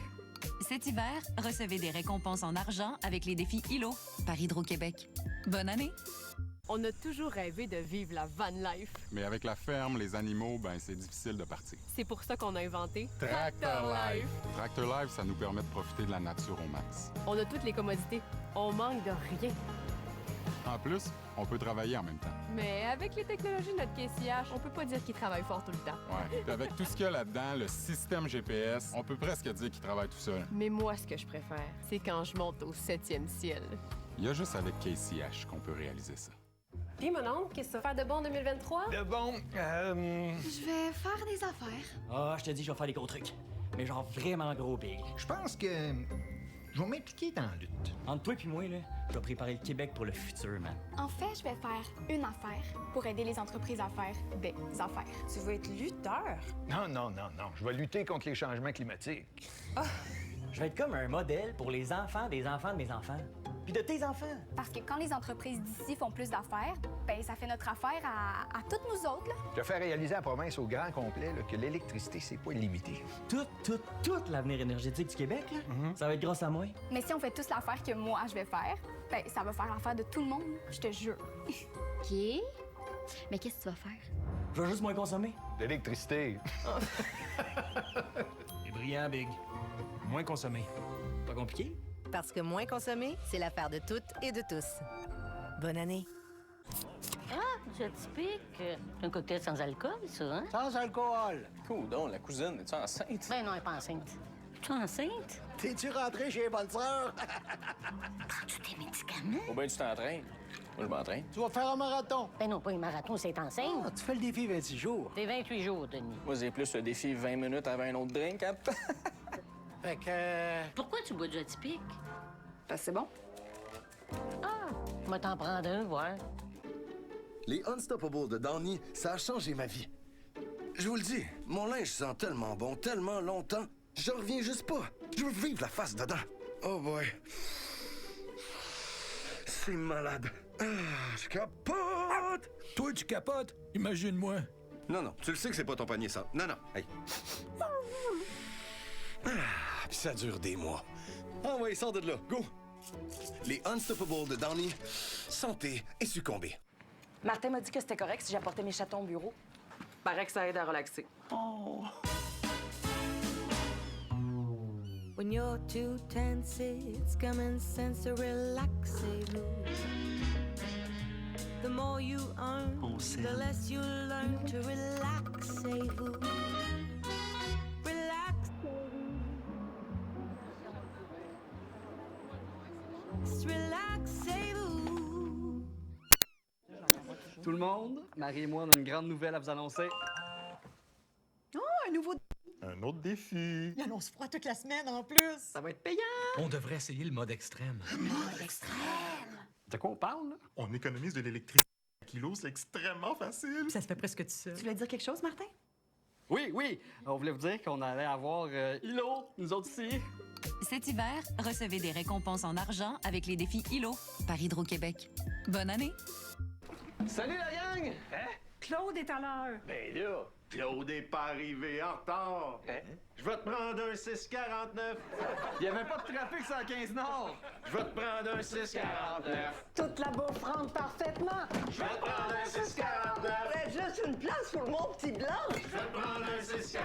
Cet hiver, recevez des récompenses en argent avec les défis Hilo par Hydro-Québec. Bonne année! On a toujours rêvé de vivre la van life. Mais avec la ferme, les animaux, ben c'est difficile de partir. C'est pour ça qu'on a inventé Tractor Life. Tractor Life, ça nous permet de profiter de la nature au max. On a toutes les commodités. On manque de rien. En plus, on peut travailler en même temps. Mais avec les technologies de notre caissiage, on peut pas dire qu'il travaille fort tout le temps. Ouais. Puis avec tout ce qu'il y a là-dedans, le système GPS, on peut presque dire qu'il travaille tout seul. Mais moi, ce que je préfère, c'est quand je monte au 7e ciel. Il y a juste avec KCH qu'on peut réaliser ça. Puis, mon oncle, qu'est-ce que tu vas faire de bon en 2023? De bon, Je vais faire des affaires. Ah, je te dis, je vais faire des gros trucs. Mais genre vraiment gros big. Je pense que je vais m'impliquer dans la lutte. Entre toi et moi, là, je vais préparer le Québec pour le futur, man. En fait, je vais faire une affaire pour aider les entreprises à faire des affaires. Tu veux être lutteur? Non. Je vais lutter contre les changements climatiques. Je vais être comme un modèle pour les enfants des enfants de mes enfants. Puis de tes enfants. Parce que quand les entreprises d'ici font plus d'affaires, ben ça fait notre affaire à toutes nous autres, là. Je vais faire réaliser à la province au grand complet là, que l'électricité, c'est pas limité. Tout l'avenir énergétique du Québec, là, ça va être grâce à moi. Mais si on fait tous l'affaire que moi, je vais faire, ben ça va faire l'affaire de tout le monde, je te jure. OK. Mais qu'est-ce que tu vas faire? Je vais juste moins consommer. L'électricité. C'est brillant, Big. Moins consommé. Pas compliqué? Parce que moins consommer, c'est l'affaire de toutes et de tous. Bonne année. Ah, c'est typique. Un cocktail sans alcool, ça, hein? Sans alcool. Cool, donc, la cousine, es-tu enceinte? Ben non, elle n'est pas enceinte. Tu es enceinte? T'es-tu rentré chez les bonnes sœurs? Prends-tu tes médicaments? Ou bien tu t'entraînes. Moi, je m'entraîne. Tu vas faire un marathon. Ben non, pas un marathon, c'est enceinte. Ah, tu fais le défi 26 jours. C'est 28 jours, Denis. Moi, c'est plus le défi 20 minutes avant un autre drink. Hein? Fait que... Pourquoi tu bois du atypique? Parce que c'est bon. Ah, moi t'en prendre un, voir. Les Unstoppable de Downy, ça a changé ma vie. Je vous le dis, mon linge sent tellement bon, tellement longtemps, j'en reviens juste pas. Je veux vivre la face dedans. Oh boy. C'est malade. Ah, je capote! Toi, tu capotes? Imagine-moi. Non, tu le sais que c'est pas ton panier, ça. Non, hey. Ah, puis ça dure des mois. Ah ouais, sors de là, go! Les Unstoppable de Downy, santé et succomber. Martin m'a dit que c'était correct si j'apportais mes chatons au bureau. Paraît que ça aide à relaxer. Oh. When you're too tense, it's common sense to relax it. The more you earn, the less you learn to relax it. Relaxez-vous. Tout le monde, Marie et moi, on a une grande nouvelle à vous annoncer. Oh, un nouveau... Un autre défi. Il annonce froid toute la semaine, en plus. Ça va être payant. On devrait essayer le mode extrême. Mode extrême. De quoi on parle, là? On économise de l'électricité avec Hilo, c'est extrêmement facile. Ça se fait presque tout seul. Tu voulais dire quelque chose, Martin? Oui, on voulait vous dire qu'on allait avoir Hilo, nous autres ici. Cet hiver, recevez des récompenses en argent avec les défis Hilo par Hydro-Québec. Bonne année! Salut la gang! Hein? Claude est à l'heure. Ben là, Claude est pas arrivé en retard. Je vais te prendre un 6,49. Il y avait pas de trafic sur la 15 Nord. Je vais te prendre un 6,49. Toute la bouffe rentre parfaitement. Je vais te prendre un 6,49. Faites juste une place pour mon petit blanc. Je vais te prendre un 6,49.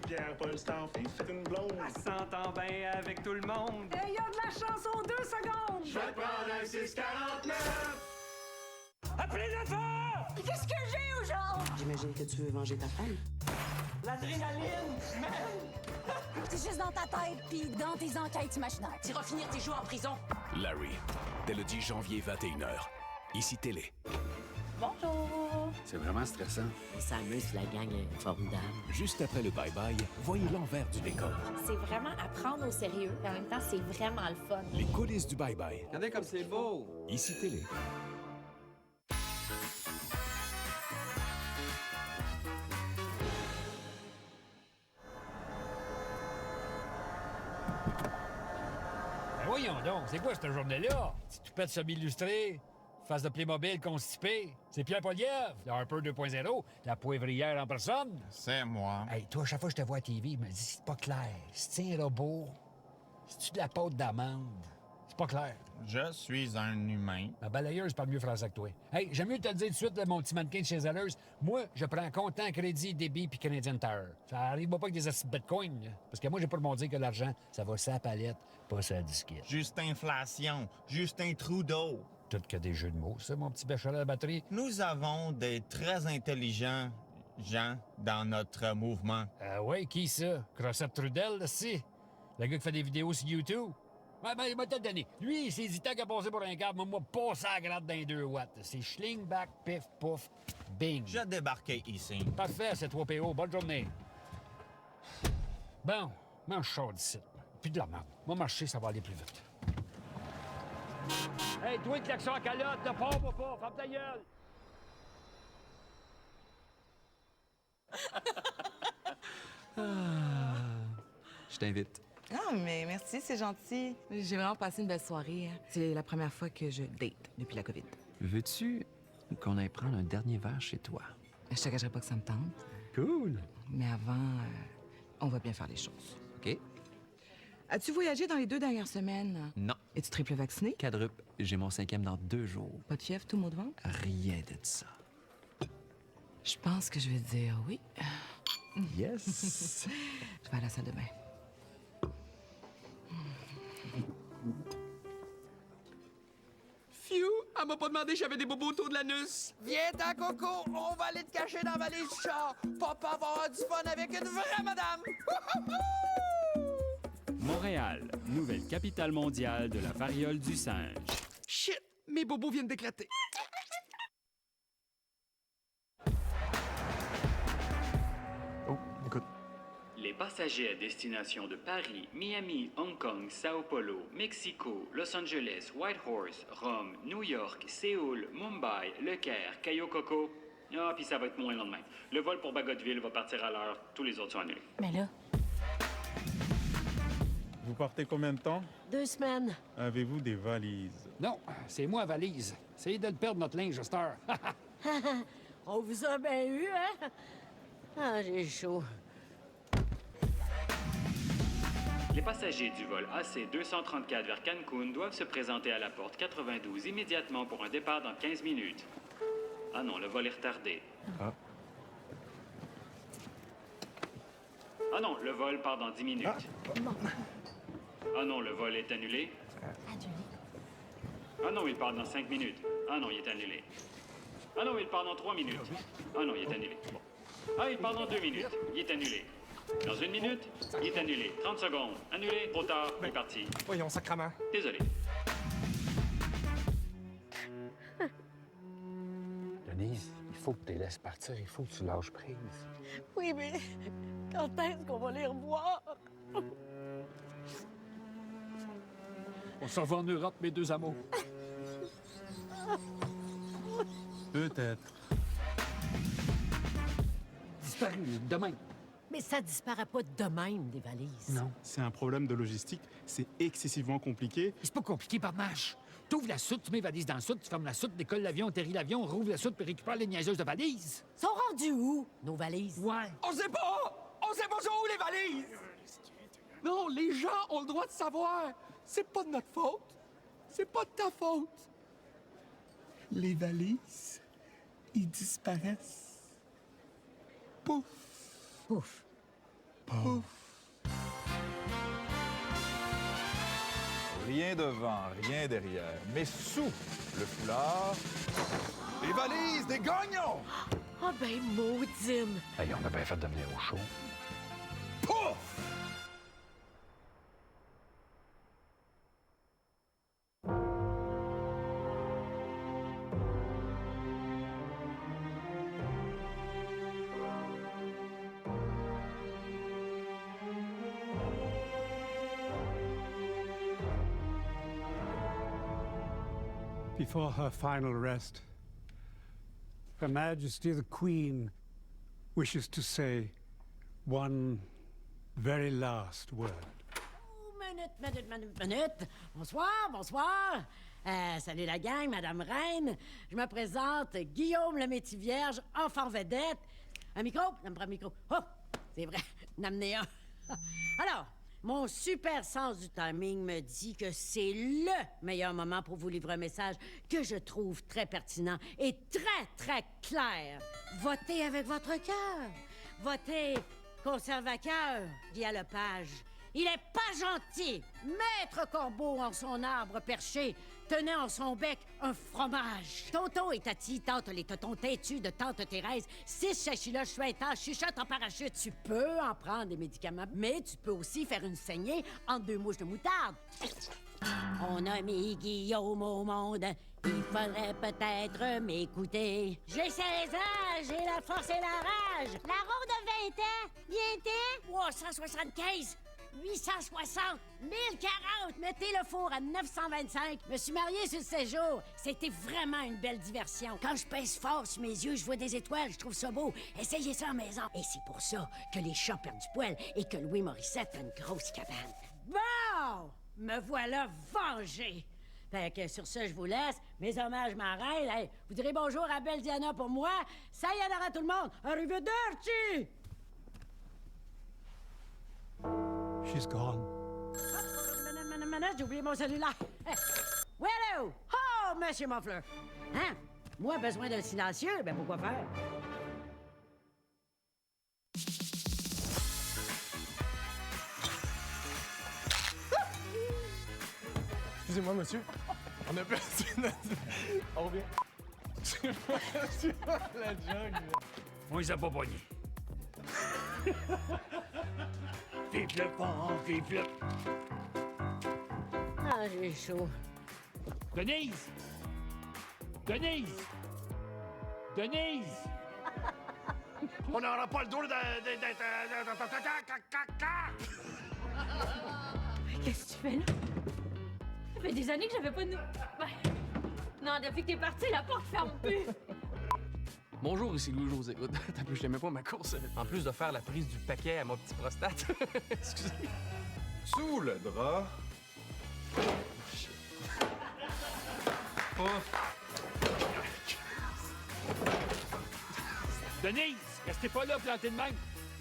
Pierre-Paul Stampy, c'est une blonde. Elle s'entend bien avec tout le monde. Et il y a de la chance aux 2 secondes. Je vais te prendre un 6,49. Appelez la fort! Qu'est-ce que j'ai aux jambes? J'imagine que tu veux venger ta femme. L'adrénaline, man! C'est juste dans ta tête puis dans tes enquêtes imaginaires. Tu vas finir tes jours en prison. Larry, dès le 10 janvier 21h. Ici Télé. Bonjour! C'est vraiment stressant. On s'amuse, la gang est formidable. Juste après le bye-bye, voyez l'envers du décor. C'est vraiment à prendre au sérieux, et en même temps, c'est vraiment le fun. Les coulisses du bye-bye. Regardez comme c'est beau. Ici Télé. Ben voyons donc. C'est quoi cette journée-là? Petite toupette semi-illustrée, face de Playmobil constipé. C'est Pierre Poilievre, le Harper 2.0, la poivrière en personne. C'est moi. Hey, toi, à chaque fois que je te vois à TV, je me dis, c'est pas clair. C'est un robot? C'est-tu de la pâte d'amande? C'est pas clair. Je suis un humain. La balayeuse parle mieux français que toi. Hey, j'aime mieux te le dire tout de suite, là, mon petit mannequin de chez Zellers. Moi, je prends comptant, crédit, débit puis Canadian Tire. Ça arrive pas avec des astuces bitcoin, là. Parce que moi, j'ai pas le dire que l'argent, ça va sur la palette, pas sur la disquette. Juste inflation. Justin Trudeau. Tout que des jeux de mots, ça, mon petit béchet à la batterie. Nous avons des très intelligents gens dans notre mouvement. Ah ouais, qui ça? Crossette Trudel, là, si? Le gars qui fait des vidéos sur YouTube? Ouais, ben, il m'a peut-être donné. Lui, c'est hésitant qu'il a passé pour un câble, mais moi, pas à gratte dans les 2 watts. C'est schling back, pif, pouf, bing. J'ai débarqué ici. Parfait, c'est 3PO. Bonne journée. Bon, moi, je sors d'ici. Puis de la merde. Moi, marcher, ça va aller plus vite. Hey, toi, le klaxon à calotte, ne pars pas, ferme ta gueule! Je t'invite. Ah, mais merci, c'est gentil. J'ai vraiment passé une belle soirée. C'est la première fois que je date depuis la COVID. Veux-tu qu'on aille prendre un dernier verre chez toi? Je te cacherai pas que ça me tente. Cool. Mais avant, on va bien faire les choses. OK. As-tu voyagé dans les 2 dernières semaines? Non. Es-tu triple vacciné? Quadruple. J'ai mon 5e dans 2 jours. Pas de fièvre, tout mot de ventre? Rien de ça. Je pense que je vais dire oui. Yes! Je vais à la salle de bain. Phew! Elle m'a pas demandé si j'avais des bobos autour de l'anus. Viens-t'en, Coco! On va aller te cacher dans la valise du char. Papa va avoir du fun avec une vraie madame! Montréal, nouvelle capitale mondiale de la variole du singe. Shit! Mes bobos viennent d'éclater. Oh, écoute. Les passagers à destination de Paris, Miami, Hong Kong, Sao Paulo, Mexico, Los Angeles, Whitehorse, Rome, New York, Séoul, Mumbai, Le Caire, Cayo Coco. Ah, puis ça va être moins le lendemain. Le vol pour Bagotville va partir à l'heure. Tous les autres sont annulés. Mais là, Vous partez combien de temps? 2 semaines. Avez-vous des valises? Non, c'est moi, valise. Essayez de le perdre, notre linge, à cette heure. On vous a bien eu, hein? Ah, j'ai chaud. Les passagers du vol AC-234 vers Cancun doivent se présenter à la porte 92 immédiatement pour un départ dans 15 minutes. Ah non, le vol est retardé. Ah. Ah non, le vol part dans 10 minutes. Ah non, le vol est annulé. Ah non, il part dans 5 minutes. Ah non, il est annulé. Ah non, il part dans 3 minutes. Ah non, il est annulé. Ah, il part dans 2 minutes. Il est annulé. Dans 1 minute, il est annulé. 30 secondes. Annulé, trop tard, il est parti. Voyons, sacrement. Désolé. Denise, il faut que tu les laisses partir. Il faut que tu lâches prise. Oui, mais quand est-ce qu'on va les revoir? On s'en va en Europe, mes 2 amours. Peut-être. Disparu, demain. Mais ça disparaît pas de même, des valises. Non. C'est un problème de logistique. C'est excessivement compliqué. C'est pas compliqué, Barnache. T'ouvres la soute, tu mets les valises dans la soute, tu fermes la soute, décolles l'avion, atterris l'avion, rouvre la soute, puis récupère les niaiseuses de valises. Sont rendus où, nos valises? Ouais. On sait pas! On sait pas sont où les valises! Non, les gens ont le droit de savoir. C'est pas de notre faute. C'est pas de ta faute. Les valises, ils disparaissent. Pouf. Pouf. Pouf. Rien devant, rien derrière. Mais sous le foulard, les valises des gagnants! Ah ben, maudine! Hey, on a bien fait de venir au show. Pouf! Before her final rest, Her Majesty the Queen wishes to say one very last word. Oh, mais minute. Bonsoir. Salut la gang, Madame Reine. Je me présente, Guillaume le Métis-Vierge, enfant vedette. Un micro? Ça me prend un micro. Oh, c'est vrai, n'amenez un. Alors, mon super sens du timing me dit que c'est le meilleur moment pour vous livrer un message que je trouve très pertinent et très clair. Votez avec votre cœur. Votez conservateur, Guy Lepage. Il est pas gentil. Maître Corbeau en son arbre perché tenait en son bec un fromage. Tonton et Tati tentent les totons têtus de tante Thérèse. 6 chachiloches suintantes chuchotent en parachute. Tu peux en prendre des médicaments, mais tu peux aussi faire une saignée entre 2 mouches de moutarde. On a mis Guillaume au monde. Il faudrait peut-être m'écouter. J'ai 16 ans, j'ai la force et la rage. La ronde de 20 ans, bien-t'es? 375. 860, 1040, mettez le four à 925. Me suis marié sur le séjour. C'était vraiment une belle diversion. Quand je pèse fort sur mes yeux, je vois des étoiles, je trouve ça beau. Essayez ça en maison. Et c'est pour ça que les chats perdent du poil et que Louis Morissette a une grosse cabane. Bon! Me voilà vengé. Fait que sur ce, je vous laisse. Mes hommages, ma reine. Hey, vous direz bonjour à Belle Diana pour moi. Ça y est, tout le monde. Arrivederci! She's gone. Minute, j'ai oublié mon cellulaire. Hello! Oh, Monsieur Muffler! Hein? Moi, besoin d'un silencieux, ben pourquoi faire? Excusez-moi, monsieur. On a perdu notre... On revient. Tu vois la jungle. On les a pas pognés. Vive le pont, vive le... Ah, j'ai chaud. Denise! On n'aura pas le dos Qu'est-ce que tu fais là? Ça fait des années que j'avais pas de... Non, depuis que t'es parti, la porte ferme plus. Bonjour, ici Louis-José. T'as plus, j'aimais pas ma course. En plus de faire la prise du paquet à mon petit prostate. Excusez. Sous le drap. Denise! Restez pas là, planté de même!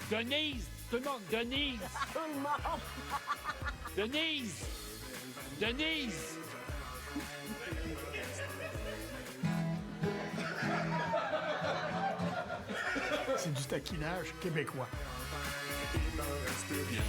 Denise! Tout le monde! Denise! Tout le monde! Denise! Denise! C'est du taquinage québécois. Il m'en reste rien.